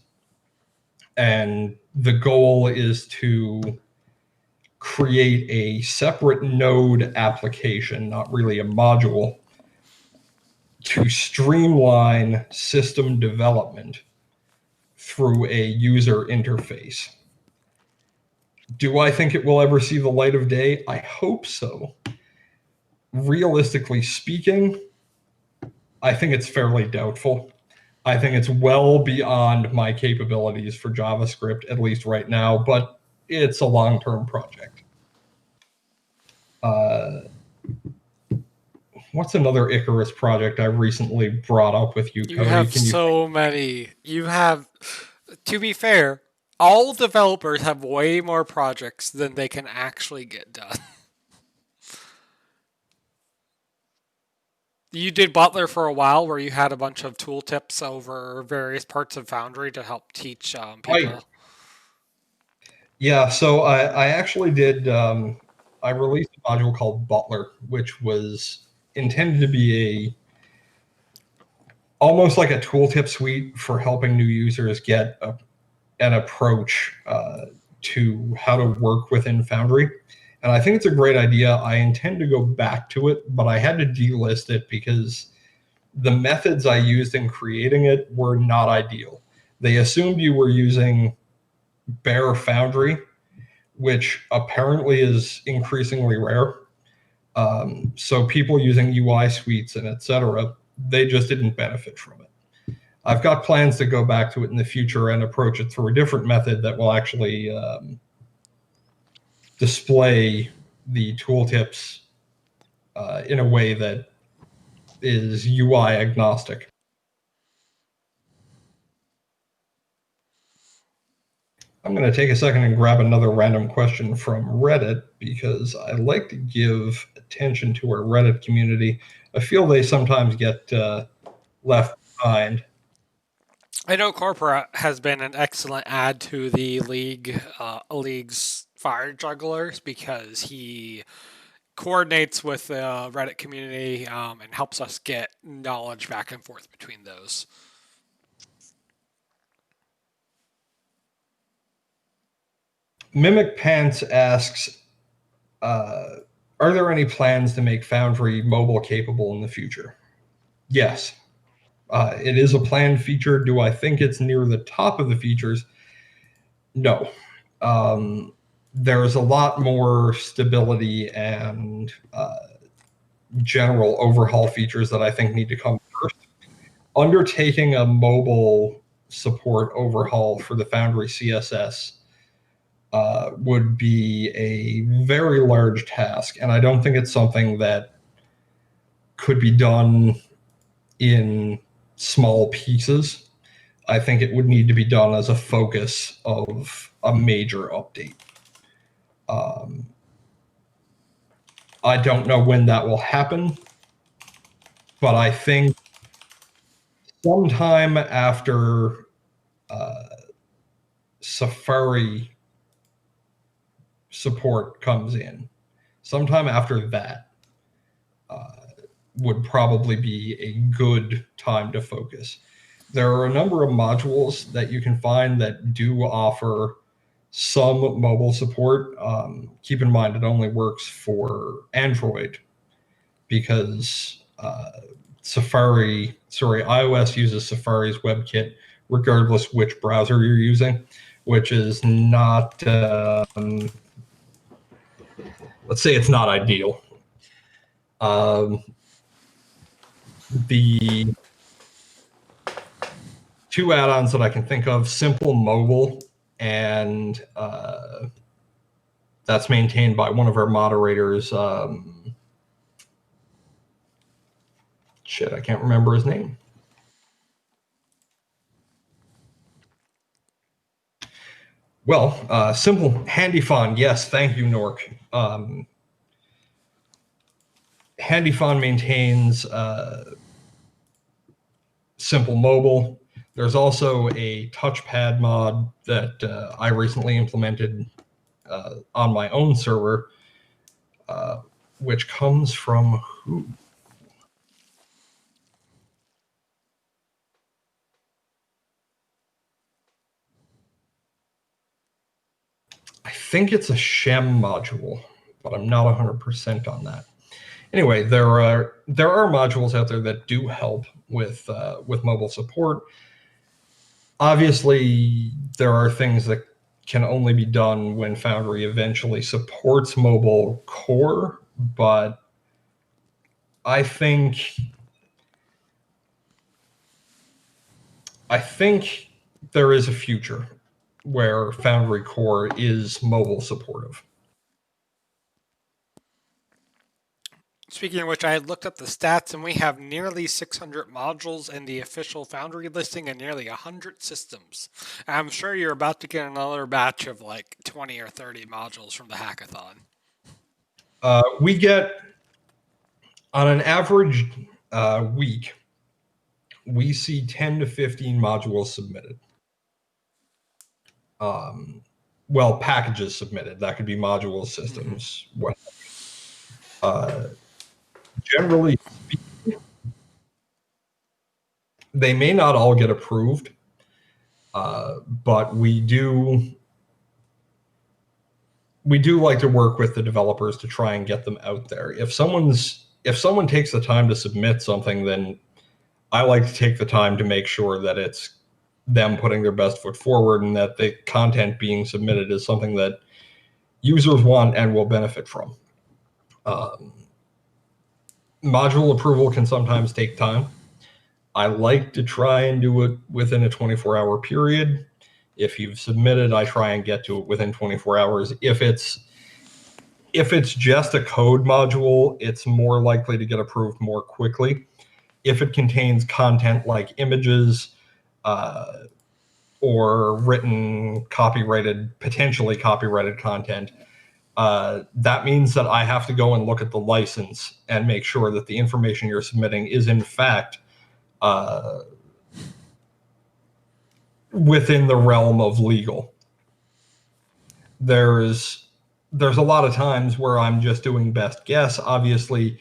[SPEAKER 2] And the goal is to create a separate node application, not really a module, to streamline system development through a user interface. Do I think it will ever see the light of day? I hope so. Realistically speaking, I think it's fairly doubtful. I think it's well beyond my capabilities for JavaScript, at least right now, but it's a long-term project. What's another Icarus project I recently brought up with you, Cody?
[SPEAKER 4] You have so many. You have, to be fair, all developers have way more projects than they can actually get done. You did Butler for a while, where you had a bunch of tooltips over various parts of Foundry to help teach people.
[SPEAKER 2] Yeah, so I actually did. I released a module called Butler, which was intended to be almost like a tooltip suite for helping new users get an approach to how to work within Foundry. And I think it's a great idea. I intend to go back to it, but I had to delist it because the methods I used in creating it were not ideal. They assumed you were using bare Foundry, which apparently is increasingly rare. So people using UI suites and etc., they just didn't benefit from it. I've got plans to go back to it in the future and approach it through a different method that will actually display the tooltips in a way that is UI agnostic. I'm going to take a second and grab another random question from Reddit because I like to give attention to our Reddit community. I feel they sometimes get left behind.
[SPEAKER 4] I know Corpora has been an excellent add to the league's fire jugglers because he coordinates with the Reddit community and helps us get knowledge back and forth between those.
[SPEAKER 2] Mimic Pants asks, are there any plans to make Foundry mobile capable in the future? Yes. It is a planned feature. Do I think it's near the top of the features? No. There's a lot more stability and general overhaul features that I think need to come first. Undertaking a mobile support overhaul for the Foundry CSS would be a very large task, and I don't think it's something that could be done in small pieces. I think it would need to be done as a focus of a major update. I don't know when that will happen, but I think sometime after Safari support comes in, sometime after that would probably be a good time to focus. There are a number of modules that you can find that do offer some mobile support. Keep in mind, it only works for Android because iOS uses Safari's WebKit regardless which browser you're using, which is not, let's say it's not ideal. The two add-ons that I can think of: Simple Mobile, and that's maintained by one of our moderators. I can't remember his name. Well, Simple Handyfon, yes, thank you, Nork. Handyfon maintains Simple Mobile. There's also a touchpad mod that I recently implemented on my own server, which comes from who? I think it's a Shem module, but I'm not 100% on that. Anyway, there are modules out there that do help with mobile support. Obviously, there are things that can only be done when Foundry eventually supports mobile core, but I think there is a future where Foundry core is mobile supportive.
[SPEAKER 4] Speaking of which, I had looked up the stats, and we have nearly 600 modules in the official Foundry listing and nearly 100 systems. I'm sure you're about to get another batch of like 20 or 30 modules from the hackathon.
[SPEAKER 2] We get, on an average week, we see 10 to 15 modules submitted. Well, packages submitted. That could be modules, systems, whatever. Generally speaking, they may not all get approved, but we do like to work with the developers to try and get them out there. If someone takes the time to submit something, then I like to take the time to make sure that it's them putting their best foot forward and that the content being submitted is something that users want and will benefit from. Module approval can sometimes take time. I like to try and do it within a 24-hour period. If you've submitted, I try and get to it within 24 hours. If it's just a code module, it's more likely to get approved more quickly. If it contains content like images or written, potentially copyrighted content, that means that I have to go and look at the license and make sure that the information you're submitting is in fact within the realm of legal. There's a lot of times where I'm just doing best guess. Obviously,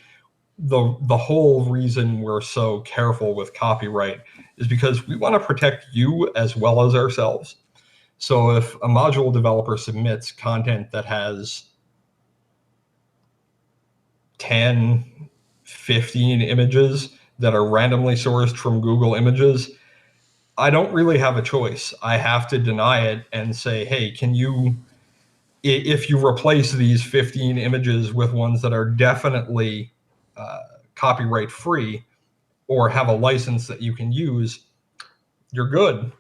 [SPEAKER 2] the whole reason we're so careful with copyright is because we want to protect you as well as ourselves. So if a module developer submits content that has 10, 15 images that are randomly sourced from Google Images, I don't really have a choice. I have to deny it and say, hey, if you replace these 15 images with ones that are definitely copyright free or have a license that you can use, you're good.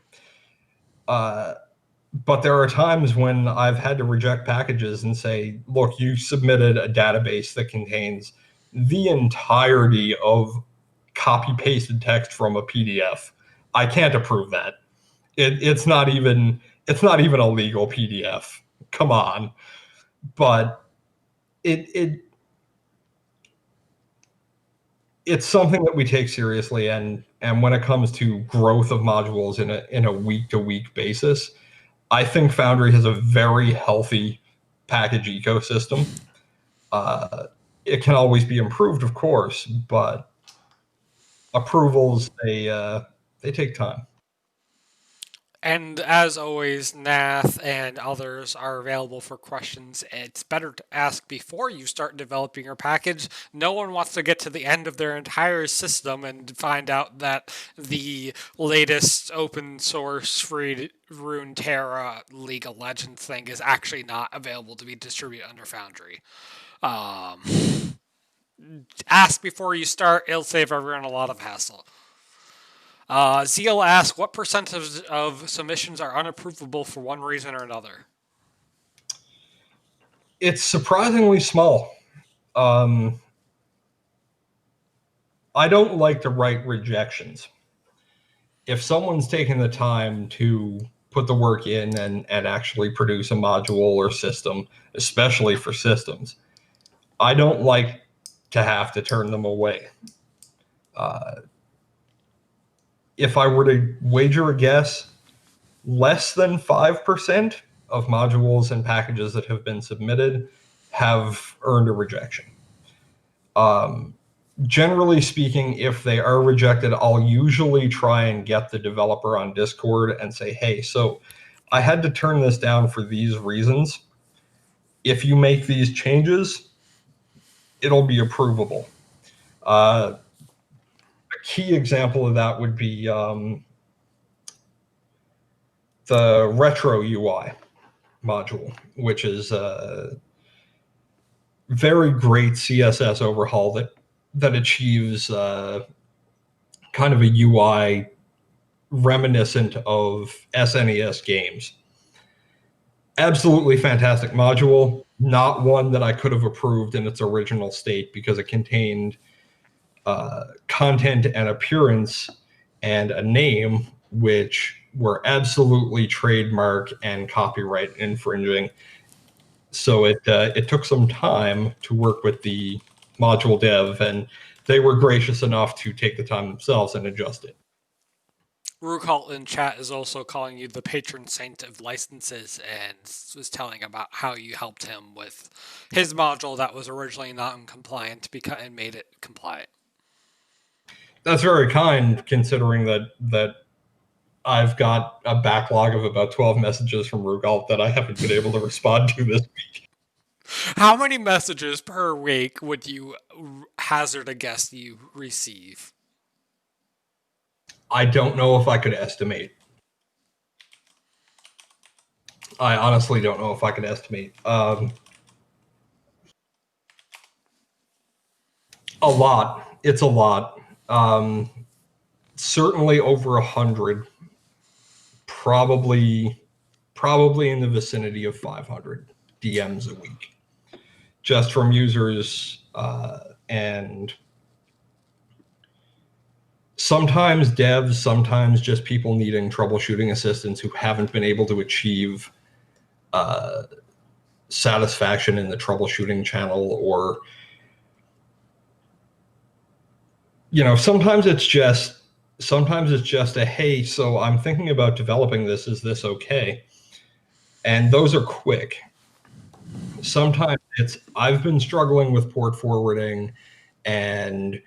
[SPEAKER 2] But there are times when I've had to reject packages and say, look, you submitted a database that contains the entirety of copy-pasted text from a PDF. I can't approve that. It's not even a legal PDF. Come on. But it's something that we take seriously, and when it comes to growth of modules in a week-to-week basis, I think Foundry has a very healthy package ecosystem. It can always be improved, of course, but approvals, they take time.
[SPEAKER 4] And as always, Nath and others are available for questions. It's better to ask before you start developing your package. No one wants to get to the end of their entire system and find out that the latest open source free Runeterra League of Legends thing is actually not available to be distributed under Foundry. Ask before you start. It'll save everyone a lot of hassle. Zeal asks, what percentage of submissions are unapprovable for one reason or another?
[SPEAKER 2] It's surprisingly small. I don't like to write rejections. If someone's taken the time to put the work in and actually produce a module or system, especially for systems, I don't like to have to turn them away. If I were to wager a guess, less than 5% of modules and packages that have been submitted have earned a rejection. Generally speaking, if they are rejected, I'll usually try and get the developer on Discord and say, hey, so I had to turn this down for these reasons. If you make these changes, it'll be approvable. A key example of that would be the retro UI module, which is a very great CSS overhaul that achieves kind of a UI reminiscent of SNES games. Absolutely fantastic module, not one that I could have approved in its original state because it contained content and appearance and a name which were absolutely trademark and copyright infringing. So it took some time to work with the module dev, and they were gracious enough to take the time themselves and adjust it.
[SPEAKER 4] Rukalt in chat is also calling you the patron saint of licenses and was telling about how you helped him with his module that was originally non-compliant and made it compliant.
[SPEAKER 2] That's very kind, considering that I've got a backlog of about 12 messages from Rukalt that I haven't been able to respond to this week.
[SPEAKER 4] How many messages per week would you hazard a guess you receive?
[SPEAKER 2] I don't know if I could estimate. I honestly don't know if I could estimate. A lot. It's a lot. Certainly over 100. Probably in the vicinity of 500 DMs a week, just from users and sometimes devs, sometimes just people needing troubleshooting assistance who haven't been able to achieve satisfaction in the troubleshooting channel, or sometimes it's just a, hey, so I'm thinking about developing this, is this okay? And those are quick. Sometimes it's, I've been struggling with port forwarding and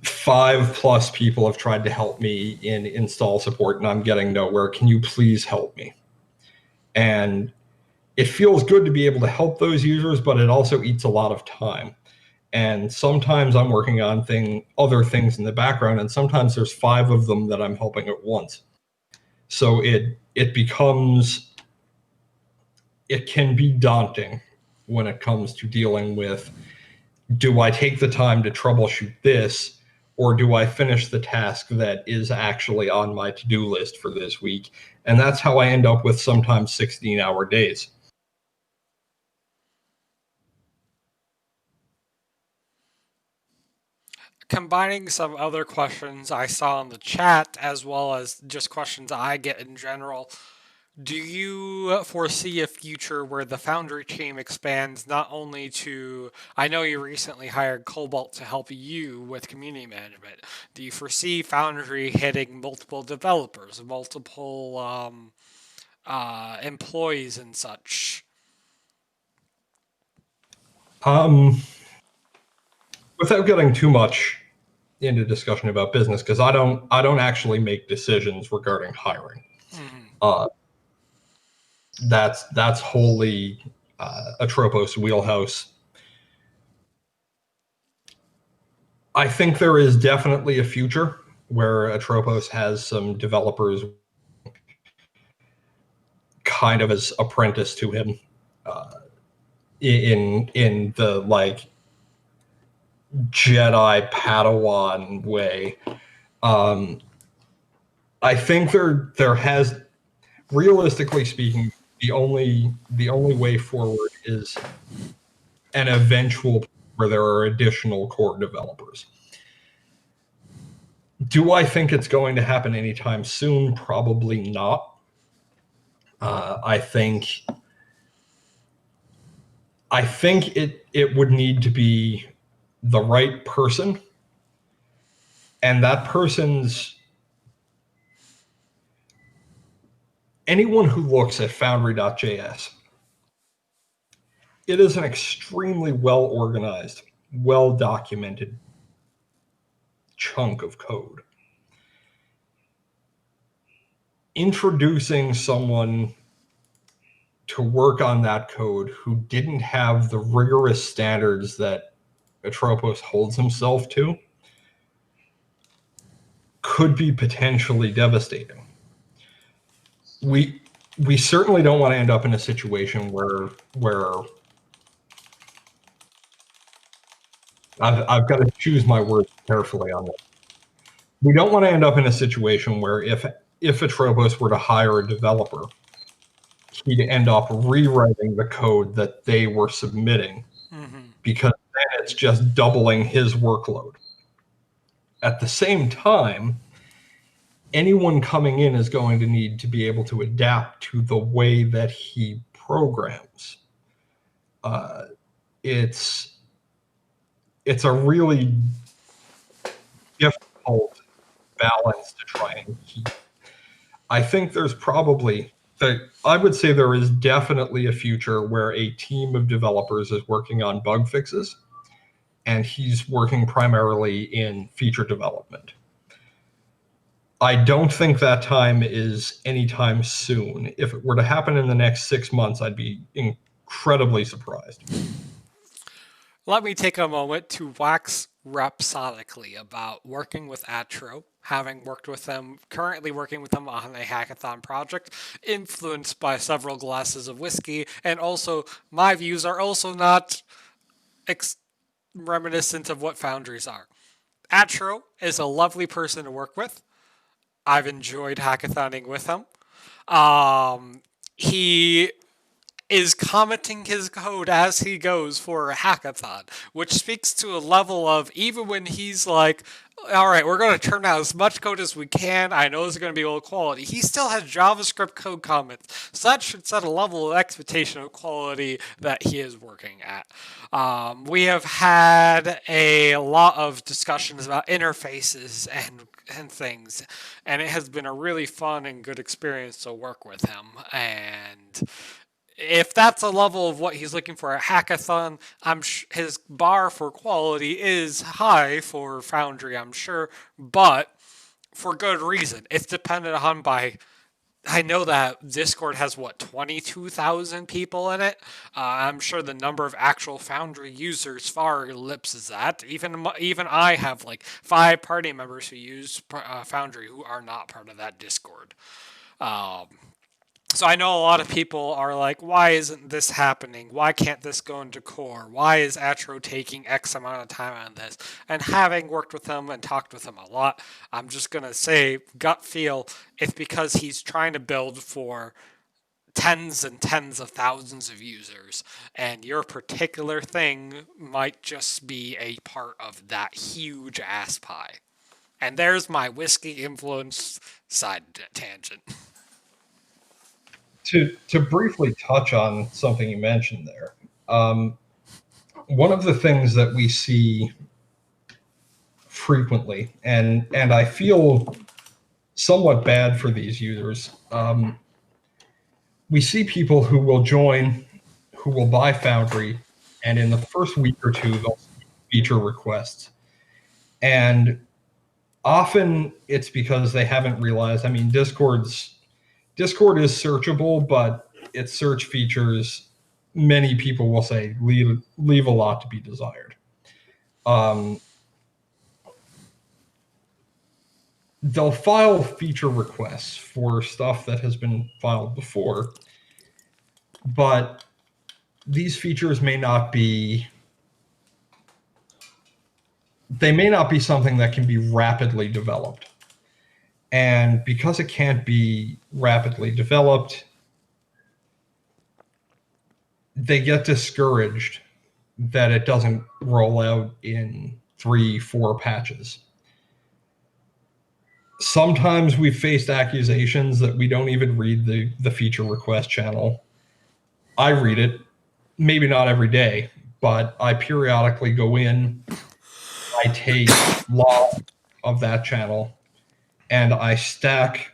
[SPEAKER 2] 5+ people have tried to help me in install support and I'm getting nowhere. Can you please help me? And it feels good to be able to help those users, but it also eats a lot of time. And sometimes I'm working on other things in the background, and sometimes there's 5 of them that I'm helping at once. So it can be daunting when it comes to dealing with, do I take the time to troubleshoot this, or do I finish the task that is actually on my to-do list for this week? And that's how I end up with sometimes 16-hour days.
[SPEAKER 4] Combining some other questions I saw in the chat as well as just questions I get in general, do you foresee a future where the Foundry team expands not only to, I know you recently hired Cobalt to help you with community management. Do you foresee Foundry hitting multiple developers, multiple employees and such?
[SPEAKER 2] Without getting too much into discussion about business, because I don't actually make decisions regarding hiring.
[SPEAKER 4] Mm-hmm.
[SPEAKER 2] That's wholly Atropos' wheelhouse. I think there is definitely a future where Atropos has some developers kind of as apprentice to him in the Jedi Padawan way. I think there has, realistically speaking, the only way forward is an eventual where there are additional core developers. Do I think it's going to happen anytime soon? Probably not. I think it would need to be the right person, and that person's anyone who looks at Foundry.js. It is an extremely well organized, well documented chunk of code. Introducing someone to work on that code who didn't have the rigorous standards that Atropos holds himself to could be potentially devastating. We certainly don't want to end up in a situation where I've got to choose my words carefully on this. We don't want to end up in a situation where if Atropos were to hire a developer, he'd end up rewriting the code that they were submitting, because then it's just doubling his workload. At the same time, anyone coming in is going to need to be able to adapt to the way that he programs. It's a really difficult balance to try and keep. I think there's probably, I would say there is definitely a future where a team of developers is working on bug fixes, and he's working primarily in feature development. I don't think that time is anytime soon. If it were to happen in the next 6 months, I'd be incredibly surprised.
[SPEAKER 4] Let me take a moment to wax rhapsodically about working with Atro, having worked with them, currently working with them on a hackathon project, influenced by several glasses of whiskey, and also my views are also not reminiscent of what Foundries are. Atro is a lovely person to work with. I've enjoyed hackathoning with him. He is commenting his code as he goes for a hackathon, which speaks to a level of, even when he's like, all right, we're going to turn out as much code as we can, I know it's going to be low quality, he still has JavaScript code comments. So that should set a level of expectation of quality that he is working at. We have had a lot of discussions about interfaces and things, and it has been a really fun and good experience to work with him. And if that's a level of what he's looking for a hackathon, his bar for quality is high for Foundry, I'm sure, but for good reason. It's dependent on I know that Discord has, 22,000 people in it? I'm sure the number of actual Foundry users far ellipses that. Even I have 5 party members who use Foundry who are not part of that Discord. So I know a lot of people are like, why isn't this happening? Why can't this go into core? Why is Atro taking X amount of time on this? And having worked with him and talked with him a lot, I'm just going to say, gut feel, it's because he's trying to build for tens and tens of thousands of users, and your particular thing might just be a part of that huge ass pie. And there's my whiskey influence side tangent.
[SPEAKER 2] To briefly touch on something you mentioned there, one of the things that we see frequently, and I feel somewhat bad for these users, we see people who will join, who will buy Foundry, and in the first week or two, they'll see feature requests. And often it's because they haven't realized, Discord is searchable, but its search features, many people will say, leave a lot to be desired. They'll file feature requests for stuff that has been filed before, but these features may not be they may not be something that can be rapidly developed. And because it can't be rapidly developed, they get discouraged that it doesn't roll out in 3-4 patches. Sometimes we've faced accusations that we don't even read the feature request channel. I read it, maybe not every day, but I periodically go in, I take log of that channel, and I stack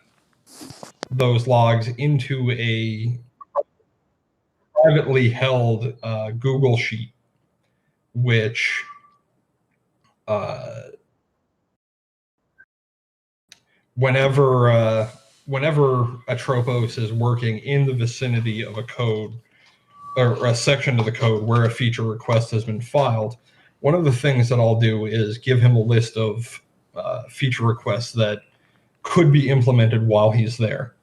[SPEAKER 2] those logs into a privately held Google Sheet, which whenever Atropos is working in the vicinity of a code or a section of the code where a feature request has been filed, one of the things that I'll do is give him a list of feature requests that could be implemented while he's there.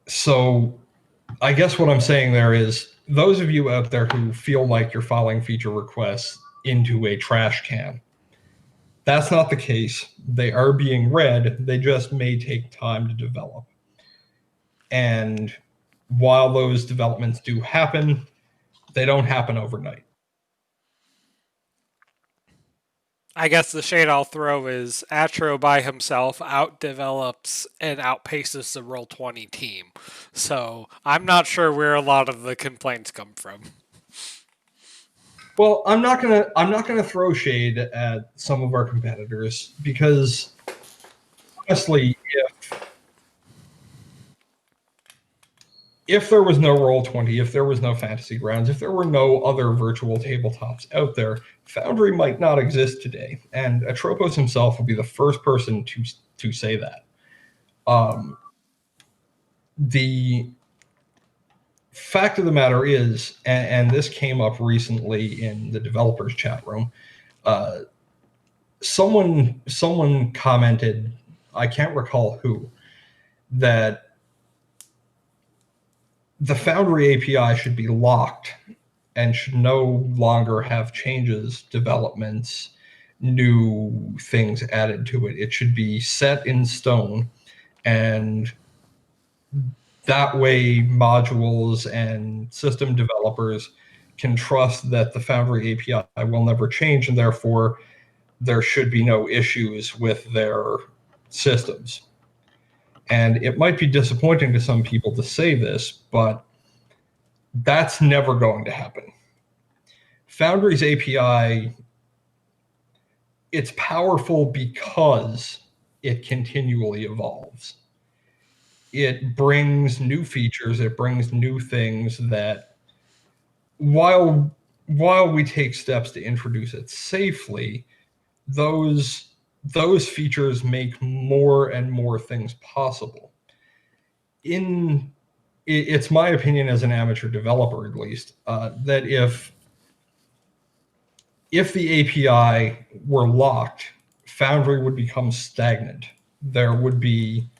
[SPEAKER 2] So I guess what I'm saying there is, those of you out there who feel like you're filing feature requests into a trash can, that's not the case. They are being read. They just may take time to develop. And while those developments do happen, they don't happen overnight.
[SPEAKER 4] I guess the shade I'll throw is Atro by himself outdevelops and outpaces the Roll20 team. So I'm not sure where a lot of the complaints come from.
[SPEAKER 2] Well, I'm not gonna throw shade at some of our competitors, because honestly, if there was no Roll20, if there was no Fantasy Grounds, if there were no other virtual tabletops out there, Foundry might not exist today. And Atropos himself will be the first person to say that. The fact of the matter is, and this came up recently in the developers chat room, someone commented, I can't recall who, that the Foundry API should be locked and should no longer have changes, developments, new things added to it. It should be set in stone, and that way modules and system developers can trust that the Foundry API will never change, and therefore there should be no issues with their systems. And it might be disappointing to some people to say this, but that's never going to happen. Foundry's API, it's powerful because it continually evolves. It brings new features, it brings new things that, while we take steps to introduce it safely, those features make more and more things possible. It's my opinion as an amateur developer, at least, that if the API were locked, Foundry would become stagnant. There would be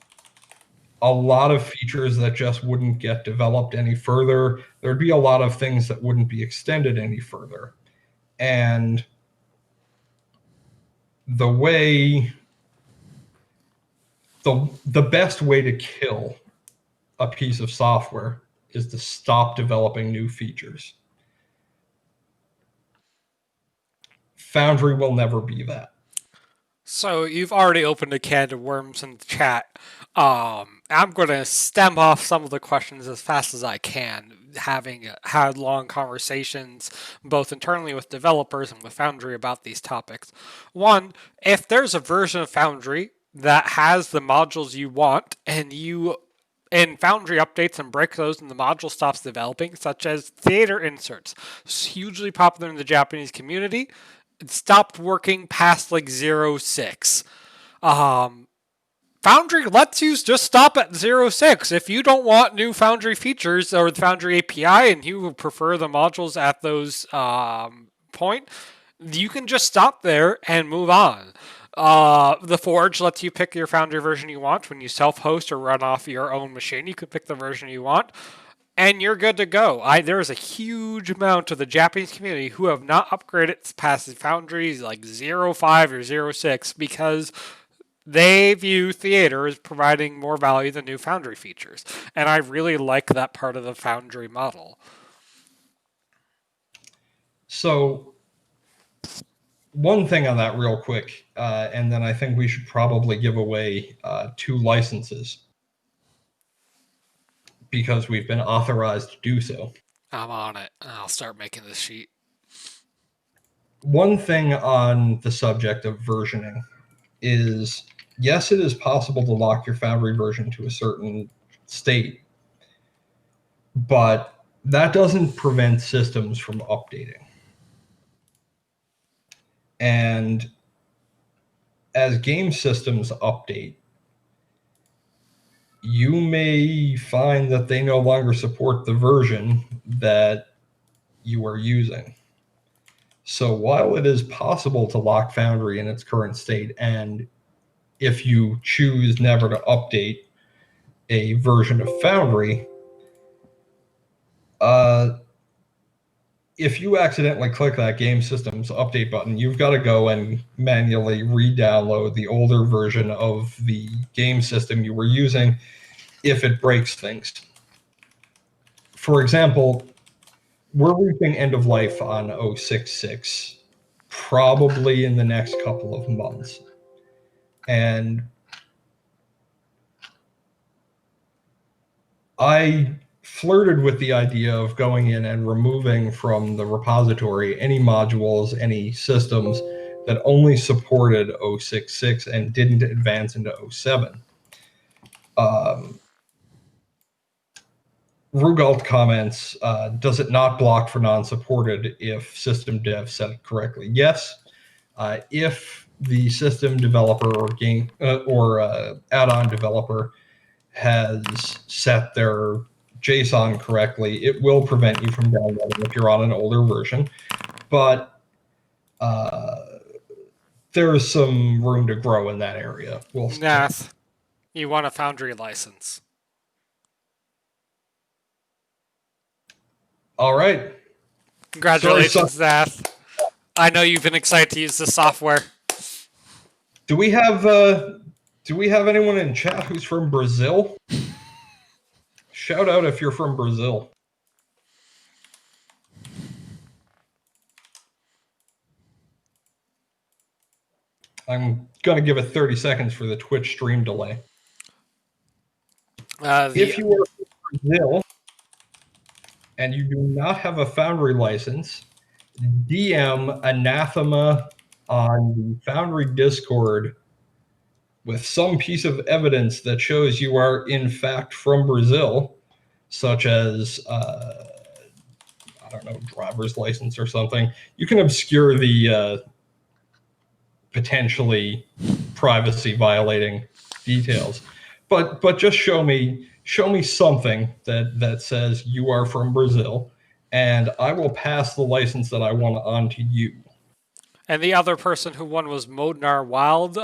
[SPEAKER 2] a lot of features that just wouldn't get developed any further. There'd be a lot of things that wouldn't be extended any further. And the best way to kill a piece of software is to stop developing new features. Foundry will never be that.
[SPEAKER 4] So you've already opened a can of worms in the chat. I'm going to stem off some of the questions as fast as I can, having had long conversations both internally with developers and with Foundry about these topics. One, if there's a version of Foundry that has the modules you want and Foundry updates and break those and the module stops developing, such as theater inserts, it's hugely popular in the Japanese community. It stopped working past like 0.6. Foundry lets you just stop at 0.6. If you don't want new Foundry features or the Foundry API and you prefer the modules at those point, you can just stop there and move on. The Forge lets you pick your Foundry version you want. When you self-host or run off your own machine, you can pick the version you want. and you're good to go. There's a huge amount of the Japanese community who have not upgraded past the foundries like 05 or 06 because they view theater as providing more value than new foundry features. And I really like that part of the foundry model.
[SPEAKER 2] So, one thing on that real quick, and then I think we should probably give away 2 licenses because we've been authorized to do so.
[SPEAKER 4] I'm on it. I'll start making this sheet.
[SPEAKER 2] One thing on the subject of versioning is, yes, it is possible to lock your foundry version to a certain state, but that doesn't prevent systems from updating. And as game systems update, you may find that they no longer support the version that you are using. So while it is possible to lock Foundry in its current state, and if you choose never to update a version of Foundry, if you accidentally click that game system's update button, you've got to go and manually re-download the older version of the game system you were using if it breaks things. For example, we're reaching end of life on 066 probably in the next couple of months. And I flirted with the idea of going in and removing from the repository any modules, any systems that only supported 066 and didn't advance into 07. Rugalt comments, does it not block for non-supported if system dev set it correctly? Yes. If the system developer or game or add-on developer has set their JSON correctly, it will prevent you from downloading if you're on an older version. But there's some room to grow in that area.
[SPEAKER 4] Nath, you want a Foundry license.
[SPEAKER 2] All right.
[SPEAKER 4] Congratulations, Nath. I know you've been excited to use the software.
[SPEAKER 2] Do we have anyone in chat who's from Brazil? Shout out if you're from Brazil. I'm going to give it 30 seconds for the Twitch stream delay. If you are from Brazil and you do not have a Foundry license, DM Anathema on the Foundry Discord with some piece of evidence that shows you are in fact from Brazil, such as, I don't know, driver's license or something. You can obscure the potentially privacy violating details, but just show me something that says you are from Brazil, and I will pass the license that I want on to you.
[SPEAKER 4] And the other person who won was Modnar Wild,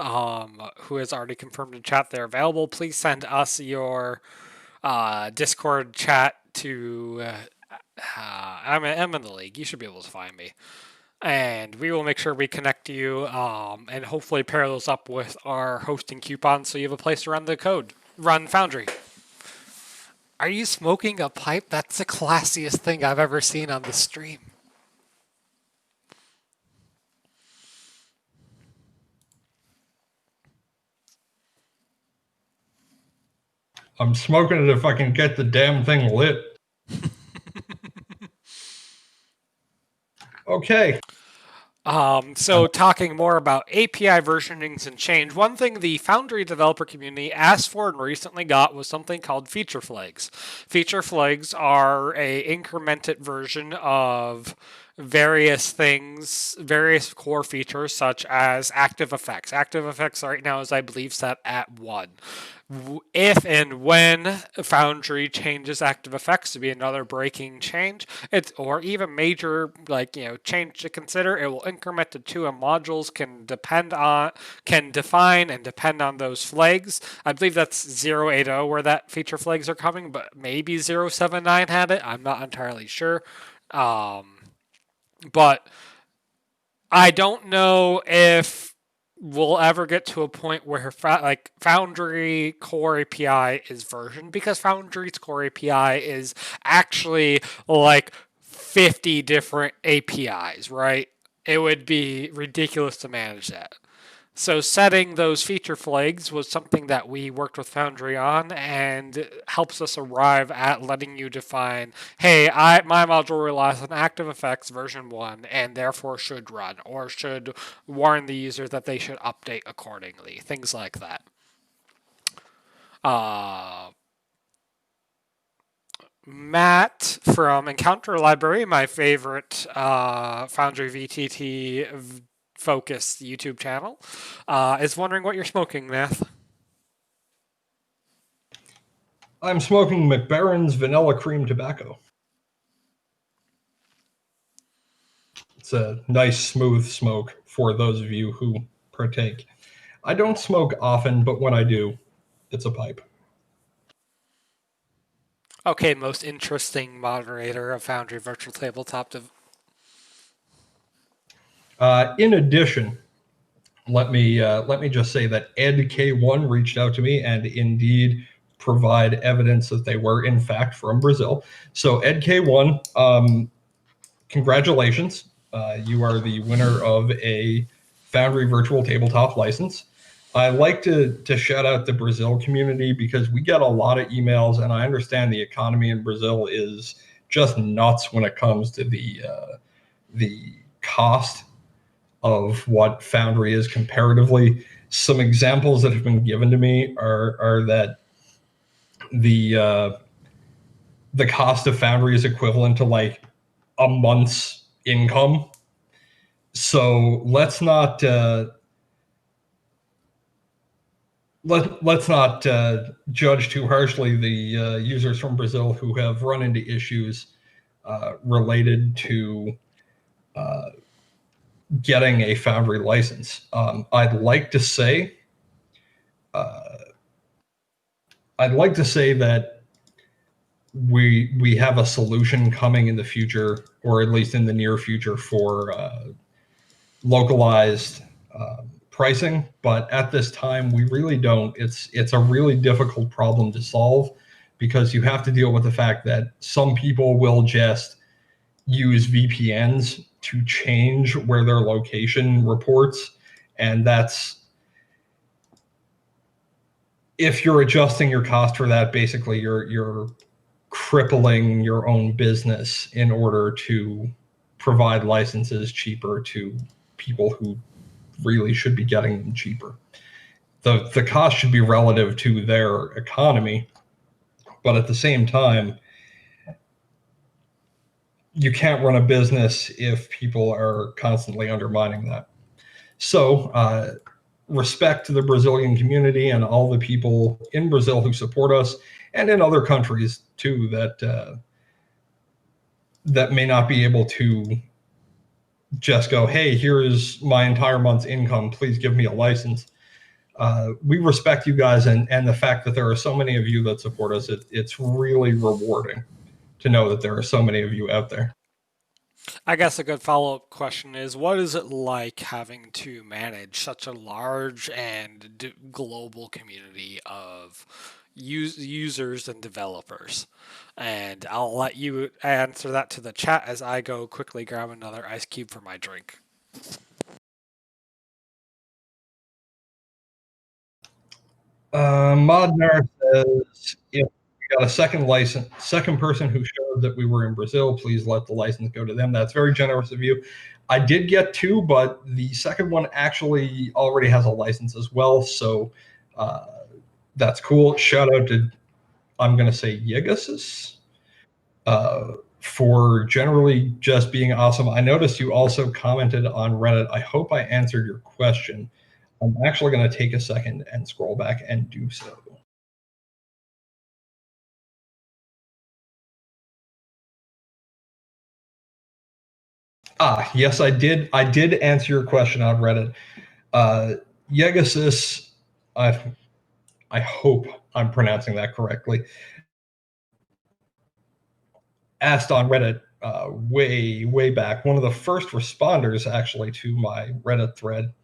[SPEAKER 4] who has already confirmed in chat they're available. Please send us your Discord chat to. I'm in the league. You should be able to find me. And we will make sure we connect you and hopefully pair those up with our hosting coupons so you have a place to run Foundry. Are you smoking a pipe? That's the classiest thing I've ever seen on the stream.
[SPEAKER 2] I'm smoking it if I can get the damn thing lit. Okay.
[SPEAKER 4] So talking more about API versionings and change, one thing the Foundry developer community asked for and recently got was something called feature flags. Feature flags are a incremented version of various things, various core features such as active effects. Active effects right now is, I believe, set at 1. If and when Foundry changes active effects to be another breaking change, or even major change to consider, it will increment to 2, and modules can define and depend on those flags. I believe that's 080 where that feature flags are coming, but maybe 079 had it. I'm not entirely sure. But I don't know if we'll ever get to a point where Foundry core API is versioned, because Foundry's core API is actually like 50 different APIs, right? It would be ridiculous to manage that. So setting those feature flags was something that we worked with Foundry on, and helps us arrive at letting you define, hey, my module relies on active effects version 1 and therefore should run, or should warn the user that they should update accordingly, things like that. Matt from Encounter Library, my favorite Foundry VTT focused YouTube channel, is wondering what you're smoking, Nath.
[SPEAKER 2] I'm smoking McBaron's vanilla cream tobacco. It's a nice, smooth smoke for those of you who partake. I don't smoke often, but when I do, it's a pipe.
[SPEAKER 4] Okay, most interesting moderator of Foundry Virtual Tabletop.
[SPEAKER 2] In addition, let me just say that Ed K1 reached out to me and indeed provide evidence that they were in fact from Brazil. So Ed K1, congratulations. You are the winner of a Foundry Virtual Tabletop license. I like to shout out the Brazil community, because we get a lot of emails, and I understand the economy in Brazil is just nuts when it comes to the cost of what Foundry is comparatively. Some examples that have been given to me are that the cost of Foundry is equivalent to like a month's income. So let's not let's not judge too harshly the users from Brazil who have run into issues related to getting a Foundry license. I'd like to say that we have a solution coming in the future, or at least in the near future, for localized pricing, but at this time we really don't. It's a really difficult problem to solve, because you have to deal with the fact that some people will just use VPNs to change where their location reports, and that's, if you're adjusting your cost for that, basically you're crippling your own business in order to provide licenses cheaper to people who really should be getting them cheaper. The cost should be relative to their economy, but at the same time, you can't run a business if people are constantly undermining that. So respect to the Brazilian community and all the people in Brazil who support us, and in other countries too that may not be able to just go, hey, here is my entire month's income, please give me a license. We respect you guys, and the fact that there are so many of you that support us, it's really rewarding to know that there are so many of you out there.
[SPEAKER 4] I guess a good follow-up question is, what is it like having to manage such a large and global community of users and developers? And I'll let you answer that to the chat as I go quickly grab another ice cube for my drink.
[SPEAKER 2] Modnar says, if we got a second person who showed that we were in Brazil, please let the license go to them. That's very generous of you. I did get 2, but the second one actually already has a license as well, so that's cool. Shout out to, I'm going to say, Yegasis, for generally just being awesome. I noticed you also commented on Reddit. I hope I answered your question. I'm actually going to take a second and scroll back and do so. Yes, I did. I did answer your question on Reddit. Yegasis, I hope I'm pronouncing that correctly, asked on Reddit way back, one of the first responders actually to my Reddit thread.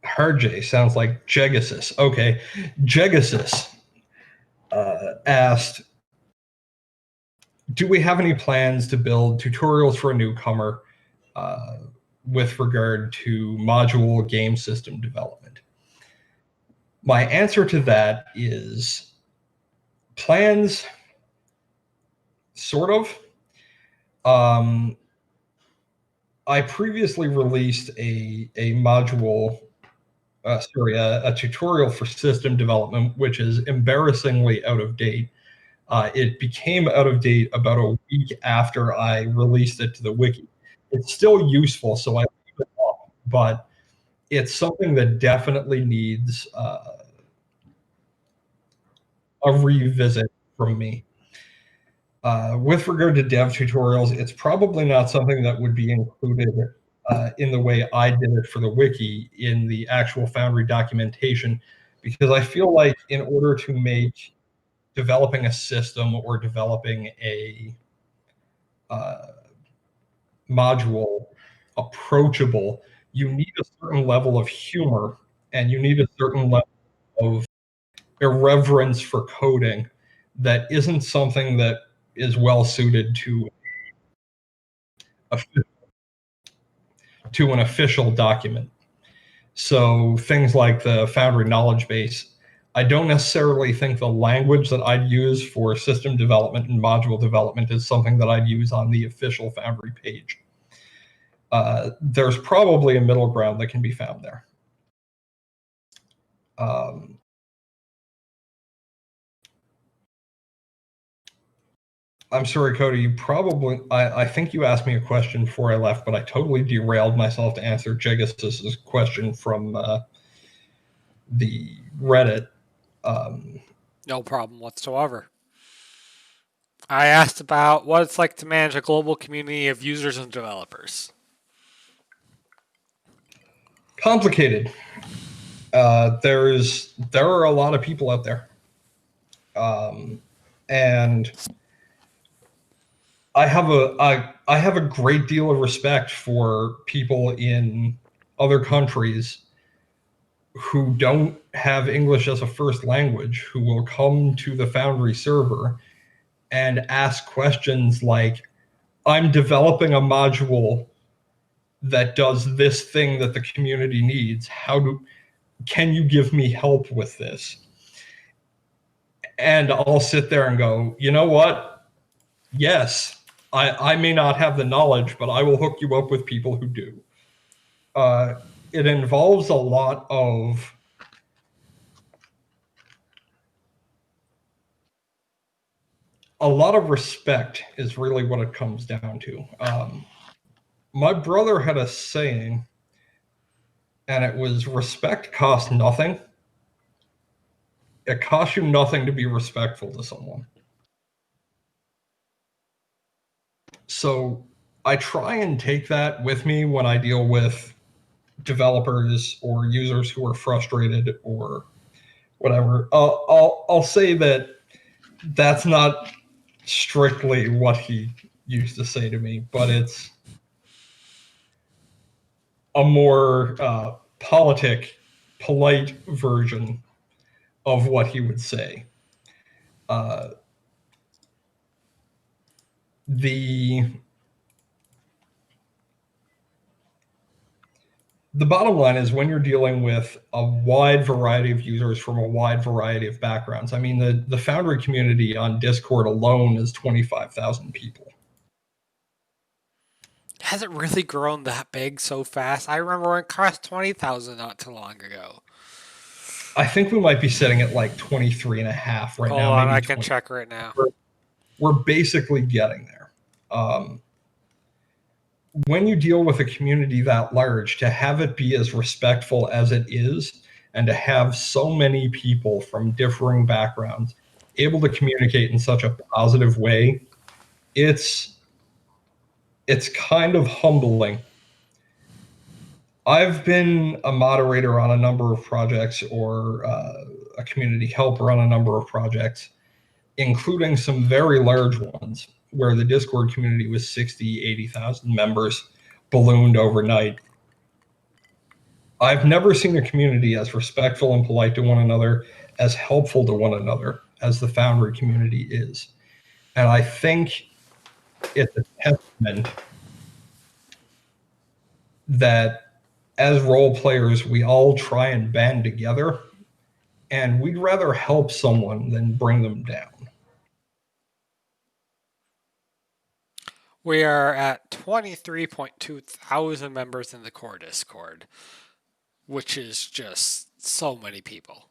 [SPEAKER 2] Herjay sounds like Jegasis. Okay, Jegasis asked, do we have any plans to build tutorials for a newcomer with regard to module game system development? My answer to that is plans, sort of. I previously released a module, a tutorial for system development, which is embarrassingly out of date. It became out of date about a week after I released it to the wiki. It's still useful, so I leave it up, but it's something that definitely needs a revisit from me. With regard to dev tutorials, it's probably not something that would be included in the way I did it for the wiki in the actual Foundry documentation, because I feel like in order to make developing a system or developing a module approachable, you need a certain level of humor and you need a certain level of irreverence for coding that isn't something that is well suited to an official document. So things like the Foundry knowledge base, I don't necessarily think the language that I'd use for system development and module development is something that I'd use on the official Foundry page. There's probably a middle ground that can be found there. I'm sorry, Cody, you probably, I think you asked me a question before I left, but I totally derailed myself to answer Jegasis's question from the Reddit.
[SPEAKER 4] No problem whatsoever. I asked about what it's like to manage a global community of users and developers.
[SPEAKER 2] Complicated. There are a lot of people out there. And I have a great deal of respect for people in other countries who don't have English as a first language, who will come to the Foundry server and ask questions like, I'm developing a module that does this thing that the community needs. Can you give me help with this? And I'll sit there and go, you know what? Yes, I may not have the knowledge, but I will hook you up with people who do. It involves a lot of respect is really what it comes down to. My brother had a saying, and it was, respect costs nothing. It costs you nothing to be respectful to someone. So I try and take that with me when I deal with developers or users who are frustrated or whatever. I'll say that that's not strictly what he used to say to me, but it's a more polite version of what he would say. The bottom line is, when you're dealing with a wide variety of users from a wide variety of backgrounds, I mean, the Foundry community on Discord alone is 25,000 people.
[SPEAKER 4] Has it really grown that big so fast? I remember when it crossed 20,000 not too long ago.
[SPEAKER 2] I think we might be sitting at like 23 and a half right
[SPEAKER 4] Hold
[SPEAKER 2] now.
[SPEAKER 4] on,
[SPEAKER 2] Maybe
[SPEAKER 4] I can
[SPEAKER 2] 20.
[SPEAKER 4] check right now.
[SPEAKER 2] We're basically getting there. When you deal with a community that large, to have it be as respectful as it is, and to have so many people from differing backgrounds able to communicate in such a positive way, it's kind of humbling. I've been a moderator on a number of projects, or a community helper on a number of projects, including some very large ones where the Discord community was 60, 80,000 members, ballooned overnight. I've never seen a community as respectful and polite to one another, as helpful to one another as the Foundry community is. And I think it's a testament that as role players, we all try and band together, and we'd rather help someone than bring them down.
[SPEAKER 4] We are at 23.2 thousand members in the core Discord, which is just so many people.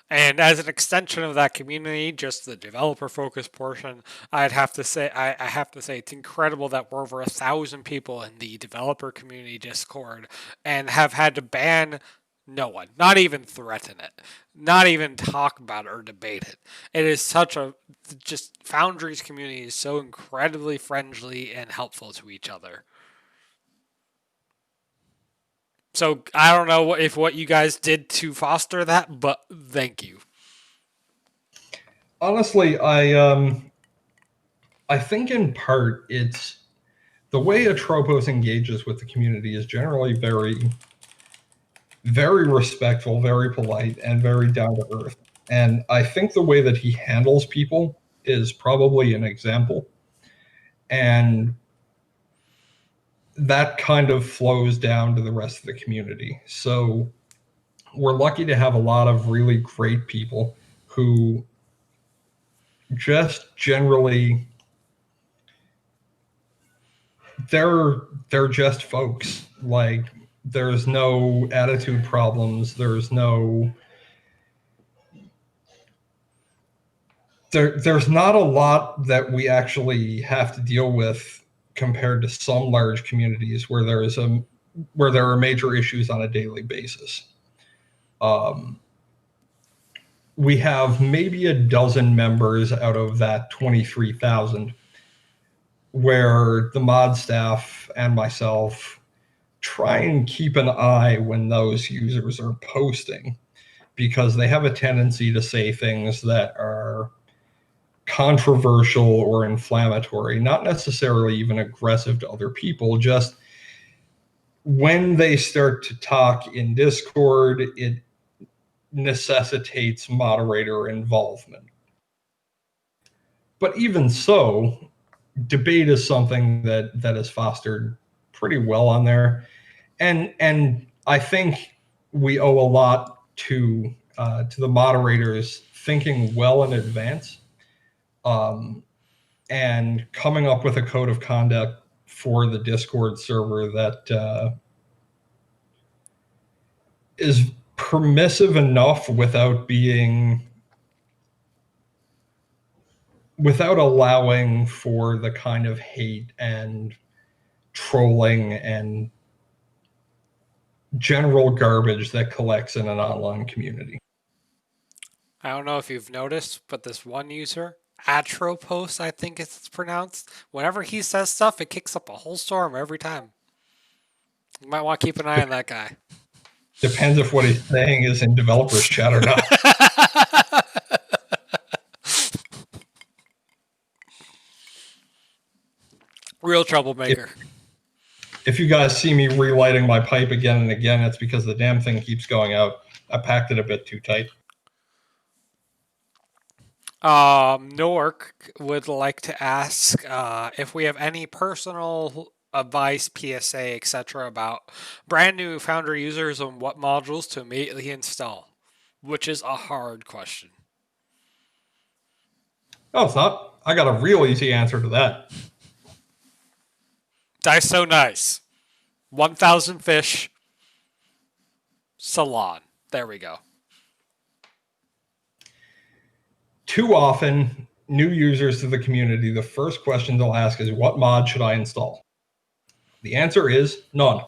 [SPEAKER 4] And as an extension of that community, just the developer focused portion, I have to say it's incredible that we're over 1,000 people in the developer community Discord and have had to ban no one, not even threaten it, not even talk about it or debate it. It is such a just Foundry's community is so incredibly friendly and helpful to each other. So I don't know if what you guys did to foster that, but thank you.
[SPEAKER 2] Honestly, I think in part it's the way Atropos engages with the community is generally very, very respectful, very polite, and very down to earth. And I think the way that he handles people is probably an example. And that kind of flows down to the rest of the community. So we're lucky to have a lot of really great people who just generally they're just folks. Like, there's no attitude problems, there's not a lot that we actually have to deal with compared to some large communities where there are major issues on a daily basis. We have maybe a dozen members out of that 23,000 where the mod staff and myself try and keep an eye when those users are posting, because they have a tendency to say things that are controversial or inflammatory, not necessarily even aggressive to other people. Just when they start to talk in Discord, it necessitates moderator involvement. But even so, debate is something that is fostered pretty well on there, and I think we owe a lot to the moderators thinking well in advance, and coming up with a code of conduct for the Discord server that is permissive enough without allowing for the kind of hate and trolling and general garbage that collects in an online community.
[SPEAKER 4] I don't know if you've noticed, but this one user, Atropos, I think it's pronounced, whenever he says stuff, it kicks up a whole storm every time. You might want to keep an eye on that guy.
[SPEAKER 2] Depends if what he's saying is in developers chat or not.
[SPEAKER 4] Real troublemaker.
[SPEAKER 2] If you guys see me relighting my pipe again and again, it's because the damn thing keeps going out. I packed it a bit too tight.
[SPEAKER 4] Nork would like to ask if we have any personal advice, PSA, etc. about brand new Foundry users and what modules to immediately install, which is a hard question.
[SPEAKER 2] No, it's not. I got a real easy answer to that.
[SPEAKER 4] Dice So Nice, 1,000 Fish, Salon. There we go.
[SPEAKER 2] Too often, new users to the community, the first question they'll ask is, what mod should I install? The answer is none.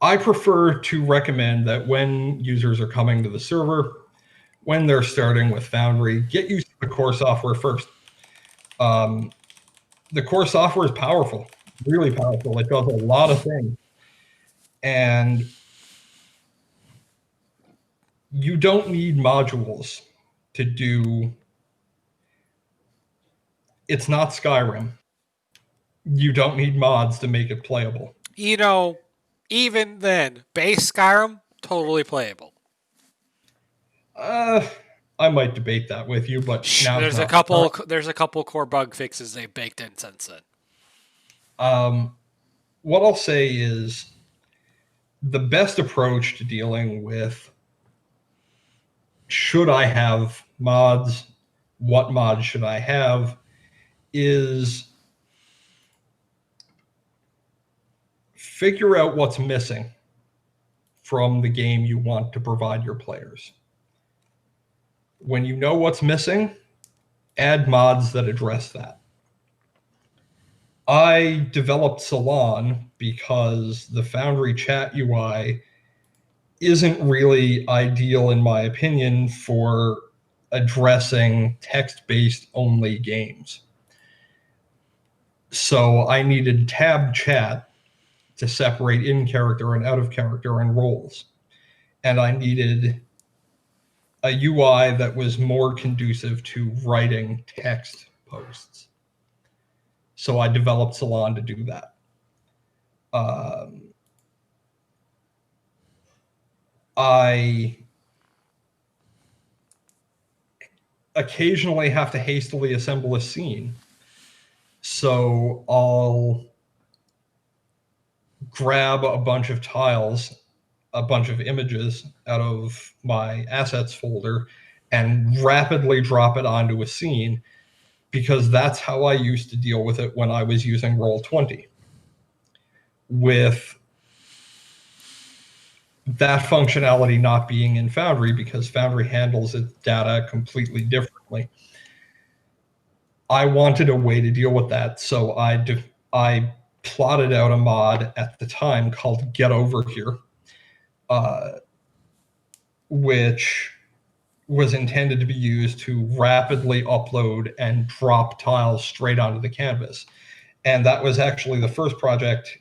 [SPEAKER 2] I prefer to recommend that when users are coming to the server, when they're starting with Foundry, get used to the core software first. The core software is powerful, really powerful. It does a lot of things. And you don't need modules to do. It's not Skyrim. You don't need mods to make it playable.
[SPEAKER 4] You know, even then, base Skyrim, totally playable.
[SPEAKER 2] I might debate that with you, but now
[SPEAKER 4] There's a couple core bug fixes they baked in since then.
[SPEAKER 2] What I'll say is the best approach to dealing with should I have mods, what mods should I have, is figure out what's missing from the game you want to provide your players. When you know what's missing, add mods that address that. I developed Salon because the Foundry chat UI isn't really ideal, in my opinion, for addressing text-based only games. So I needed tab chat to separate in character and out of character and roles. And I needed a UI that was more conducive to writing text posts. So I developed Salon to do that. I occasionally have to hastily assemble a scene. So I'll grab a bunch of tiles, a bunch of images out of my assets folder and rapidly drop it onto a scene, because that's how I used to deal with it when I was using Roll20. With that functionality not being in Foundry, because Foundry handles its data completely differently, I wanted a way to deal with that. So I plotted out a mod at the time called Get Over Here, which was intended to be used to rapidly upload and drop tiles straight onto the canvas. And that was actually the first project,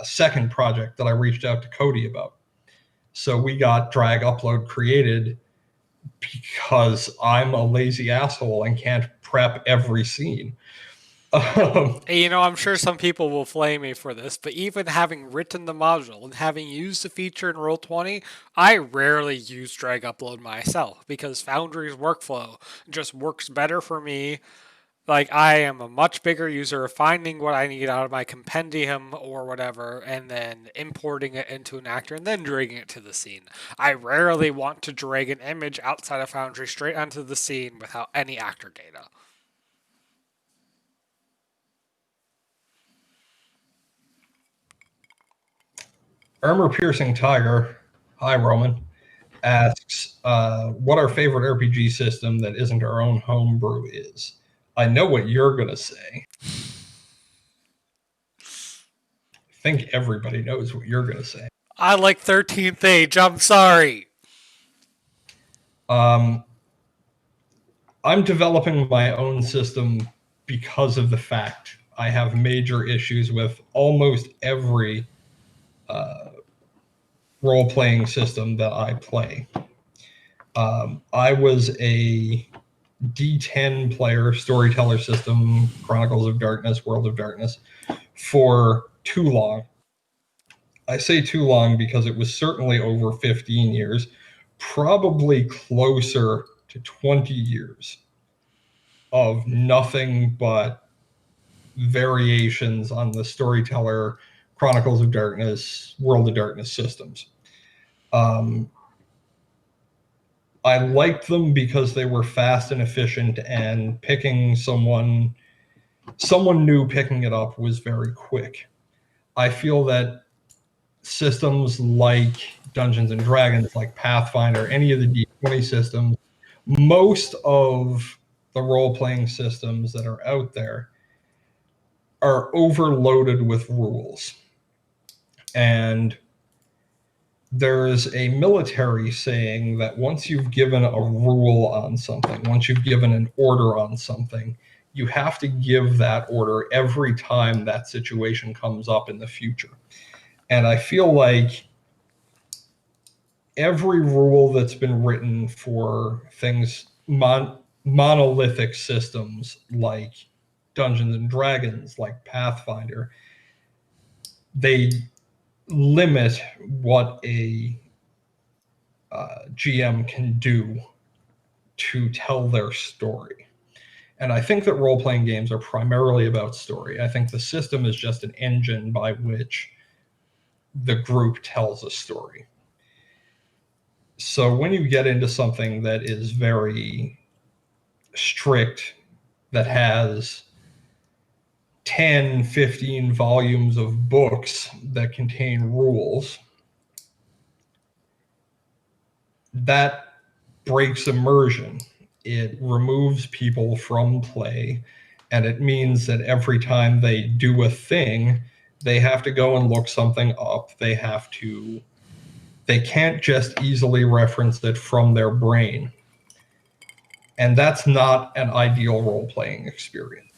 [SPEAKER 2] second project that I reached out to Cody about. So we got drag upload created because I'm a lazy asshole and can't prep every scene.
[SPEAKER 4] I'm sure some people will flame me for this, but even having written the module and having used the feature in Roll20, I rarely use drag upload myself because Foundry's workflow just works better for me. Like, I am a much bigger user of finding what I need out of my compendium or whatever, and then importing it into an actor and then dragging it to the scene. I rarely want to drag an image outside of Foundry straight onto the scene without any actor data.
[SPEAKER 2] Armor Piercing Tiger, hi Roman, asks what our favorite RPG system that isn't our own homebrew is. I know what you're going to say. I think everybody knows what you're going to say.
[SPEAKER 4] I like 13th Age, I'm sorry.
[SPEAKER 2] I'm developing my own system because of the fact I have major issues with almost every role-playing system that I play. I was a D10 player, storyteller system, Chronicles of Darkness, World of Darkness, for too long. I say too long because it was certainly over 15 years, probably closer to 20 years of nothing but variations on the storyteller, Chronicles of Darkness, World of Darkness systems. I liked them because they were fast and efficient, and picking someone someone new picking it up was very quick. I feel that systems like Dungeons and Dragons, like Pathfinder, any of the D20 systems, most of the role-playing systems that are out there are overloaded with rules. And there's a military saying that once you've given a rule on something, once you've given an order on something, you have to give that order every time that situation comes up in the future. And I feel like every rule that's been written for things, monolithic systems like Dungeons and Dragons, like Pathfinder, they limit what a GM can do to tell their story. And I think that role playing games are primarily about story. I think the system is just an engine by which the group tells a story. So when you get into something that is very strict, that has 10, 15 volumes of books that contain rules, that breaks immersion. It removes people from play, and it means that every time they do a thing, they have to go and look something up. They can't just easily reference it from their brain. And that's not an ideal role-playing experience.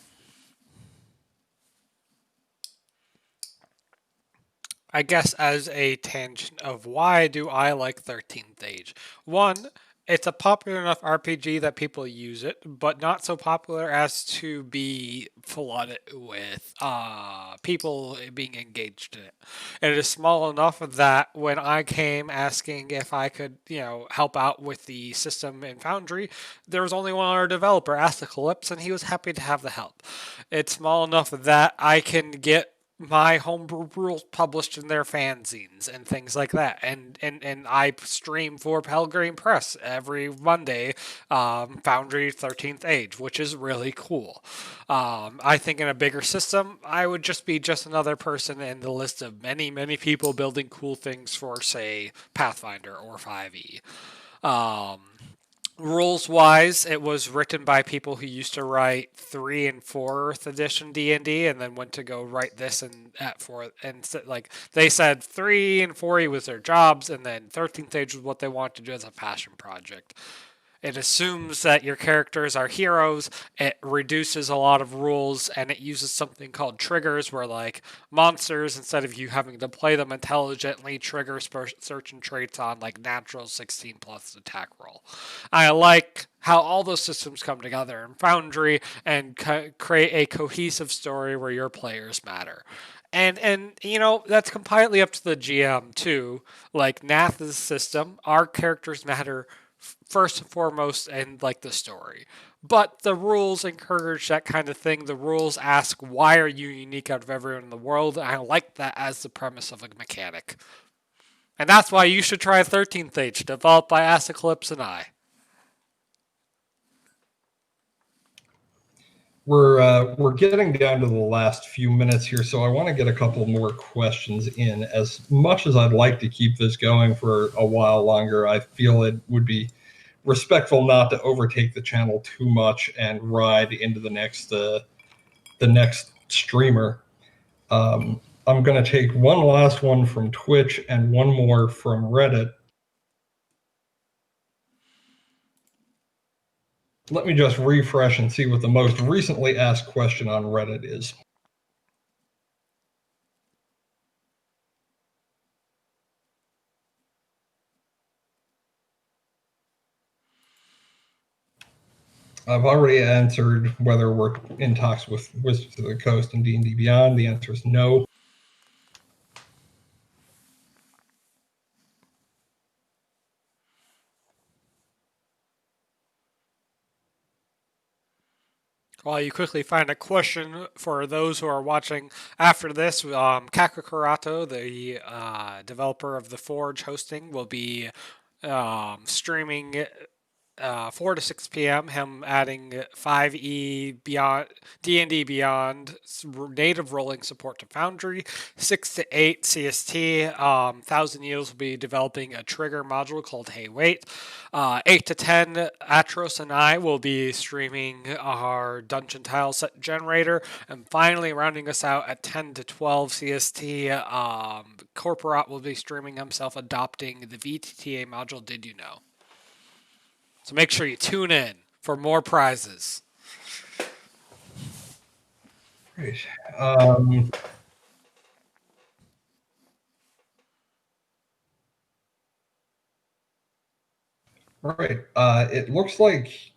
[SPEAKER 4] I guess as a tangent of why do I like 13th Age? One, it's a popular enough RPG that people use it, but not so popular as to be flooded with people being engaged in it. It is small enough that when I came asking if I could, help out with the system in Foundry, there was only one other developer, Apocalypse, and he was happy to have the help. It's small enough that I can get my homebrew rules published in their fanzines and things like that. And I stream for Pelgrane Press every Monday, Foundry 13th Age, which is really cool. I think in a bigger system, I would just be just another person in the list of many, many people building cool things for, say, Pathfinder or 5e. Rules wise, it was written by people who used to write 3 and 4th edition D&D and then went to go write this and at 4th, and like they said 3 and 4e was their jobs, and then 13th Age was what they wanted to do as a passion project. It assumes that your characters are heroes. It reduces a lot of rules, and it uses something called triggers, where like monsters, instead of you having to play them intelligently, trigger certain traits on like natural 16 plus attack roll. I like how all those systems come together in Foundry and create a cohesive story where your players matter. And that's completely up to the GM too. Like Nath's system, our characters matter first and foremost in like the story. But the rules encourage that kind of thing. The rules ask, why are you unique out of everyone in the world? And I like that as the premise of a mechanic. And that's why you should try 13th Age, developed by Apocalypse and I.
[SPEAKER 2] We're getting down to the last few minutes here, so I want to get a couple more questions in. As much as I'd like to keep this going for a while longer, I feel it would be respectful not to overtake the channel too much and ride into the next streamer. I'm going to take one last one from Twitch and one more from Reddit. Let me just refresh and see what the most recently asked question on Reddit is. I've already answered whether we're in talks with Wizards of the Coast and D&D Beyond. The answer is no.
[SPEAKER 4] While you quickly find a question for those who are watching after this, Kakakurato, the developer of the Forge hosting, will be streaming 4 to 6 p.m. Him adding 5e beyond D&D Beyond native rolling support to Foundry. 6 to 8 CST. 1000 Years will be developing a trigger module called Hey Wait. 8 to 10 Atros and I will be streaming our dungeon tile set generator. And finally, rounding us out at 10 to 12 CST, Corporat will be streaming himself adopting the VTTA module. Did you know? So make sure you tune in for more prizes.
[SPEAKER 2] Great. All right. It looks like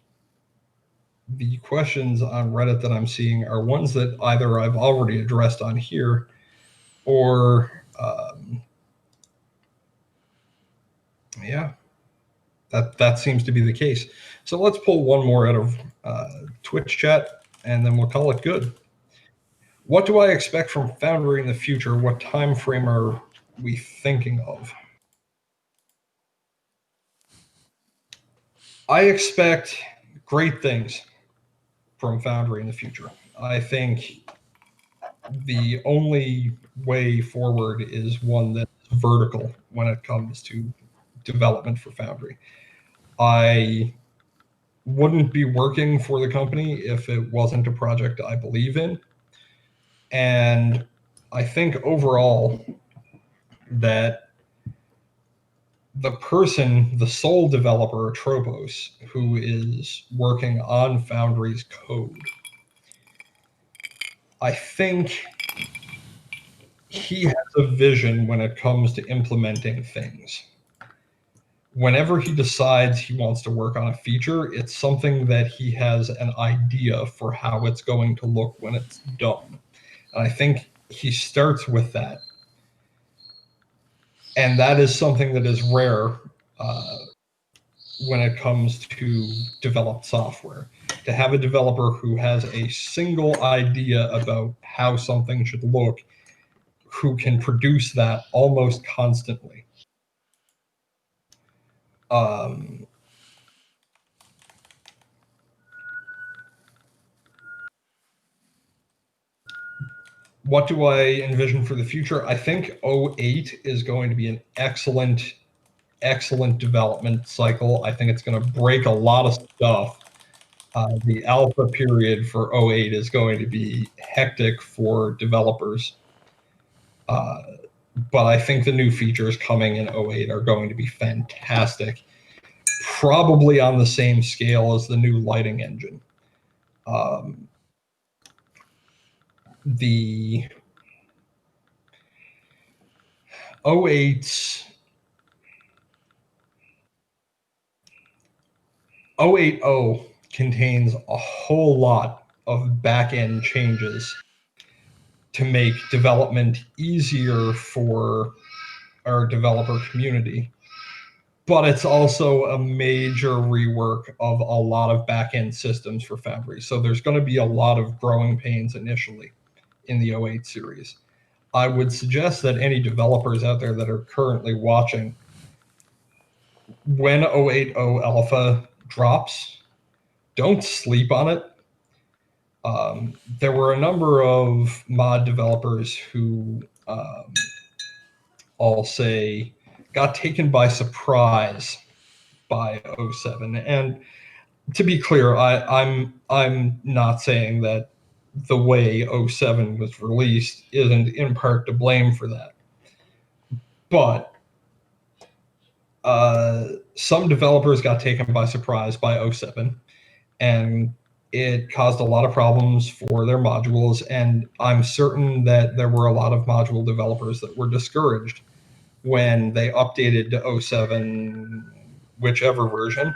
[SPEAKER 2] the questions on Reddit that I'm seeing are ones that either I've already addressed on here or, yeah, that seems to be the case. So let's pull one more out of Twitch chat, and then we'll call it good. What do I expect from Foundry in the future? What time frame are we thinking of? I expect great things from Foundry in the future. I think the only way forward is one that's vertical when it comes to development for Foundry. I wouldn't be working for the company if it wasn't a project I believe in. And I think overall that the person, the sole developer, Tropos, who is working on Foundry's code, I think he has a vision when it comes to implementing things. Whenever he decides he wants to work on a feature, it's something that he has an idea for how it's going to look when it's done. And I think he starts with that. And that is something that is rare when it comes to developed software. To have a developer who has a single idea about how something should look, who can produce that almost constantly. What do I envision for the future? I think 08 is going to be an excellent development cycle. I think it's going to break a lot of stuff. The alpha period for 08 is going to be hectic for developers. But I think the new features coming in 08 are going to be fantastic. Probably on the same scale as the new lighting engine. The 08's 080 contains a whole lot of back-end changes to make development easier for our developer community. But it's also a major rework of a lot of back-end systems for Foundry. So there's going to be a lot of growing pains initially in the 08 series. I would suggest that any developers out there that are currently watching, when 080 alpha drops, don't sleep on it. There were a number of mod developers who, I'll say, got taken by surprise by 07. And to be clear, I'm not saying that the way 07 was released isn't in part to blame for that. But some developers got taken by surprise by 07, and it caused a lot of problems for their modules. And I'm certain that there were a lot of module developers that were discouraged when they updated to 07, whichever version,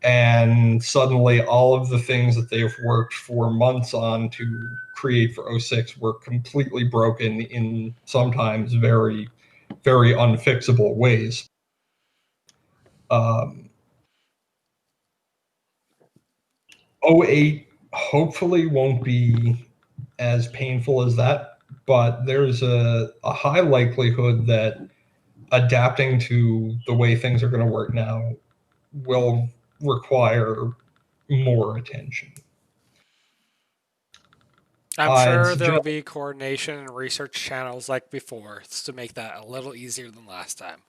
[SPEAKER 2] and suddenly all of the things that they've worked for months on to create for 06 were completely broken in sometimes very, very unfixable ways. 08 hopefully won't be as painful as that, but there's a high likelihood that adapting to the way things are going to work now will require more attention.
[SPEAKER 4] I'm
[SPEAKER 2] I'd
[SPEAKER 4] sure there will
[SPEAKER 2] suggest,
[SPEAKER 4] be coordination and research channels like before to make that a little easier than last time.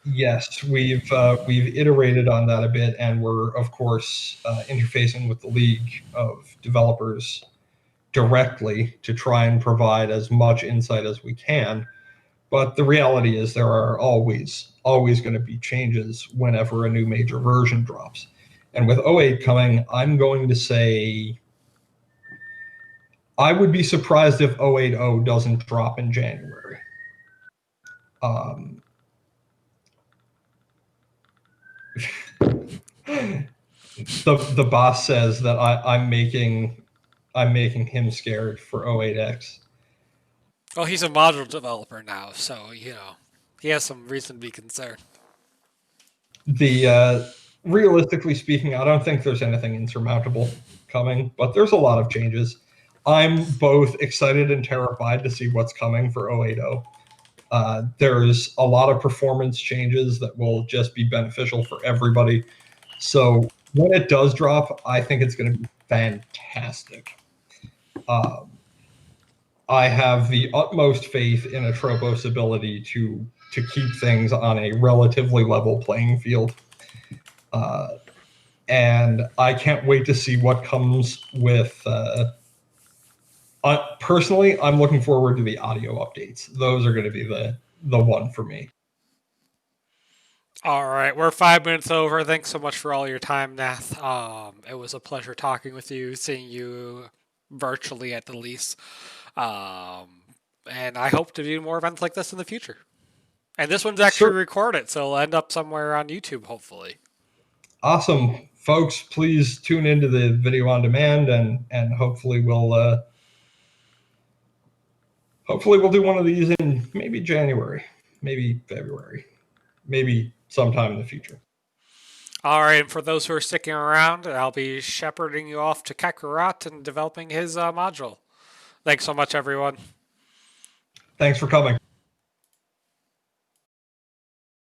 [SPEAKER 2] yes, we've iterated on that a bit, and we're of course interfacing with the League of Developers directly to try and provide as much insight as we can. But the reality is there are always going to be changes whenever a new major version drops. And with '08 coming, I'm going to say I would be surprised if 080 doesn't drop in January. Um, the boss says that I'm making him scared for 08X.
[SPEAKER 4] Well, he's a module developer now, so he has some reason to be concerned.
[SPEAKER 2] The realistically speaking, I don't think there's anything insurmountable coming, but there's a lot of changes. I'm both excited and terrified to see what's coming for 080. There's a lot of performance changes that will just be beneficial for everybody. So when it does drop, I think it's going to be fantastic. I have the utmost faith in Atropos' ability to keep things on a relatively level playing field. And I can't wait to see what comes with. Personally, I'm looking forward to the audio updates. Those are going to be the one for me.
[SPEAKER 4] All right, we're 5 minutes over. Thanks so much for all your time, Nath. It was a pleasure talking with you, seeing you virtually at the least. And I hope to do more events like this in the future. And this one's actually recorded, so it'll end up somewhere on YouTube, hopefully.
[SPEAKER 2] Awesome, folks! Please tune into the video on demand, and hopefully we'll do one of these in maybe January, maybe February, maybe sometime in the future.
[SPEAKER 4] All right, and for those who are sticking around, I'll be shepherding you off to Kakarot and developing his module. Thanks so much, everyone.
[SPEAKER 2] Thanks for coming.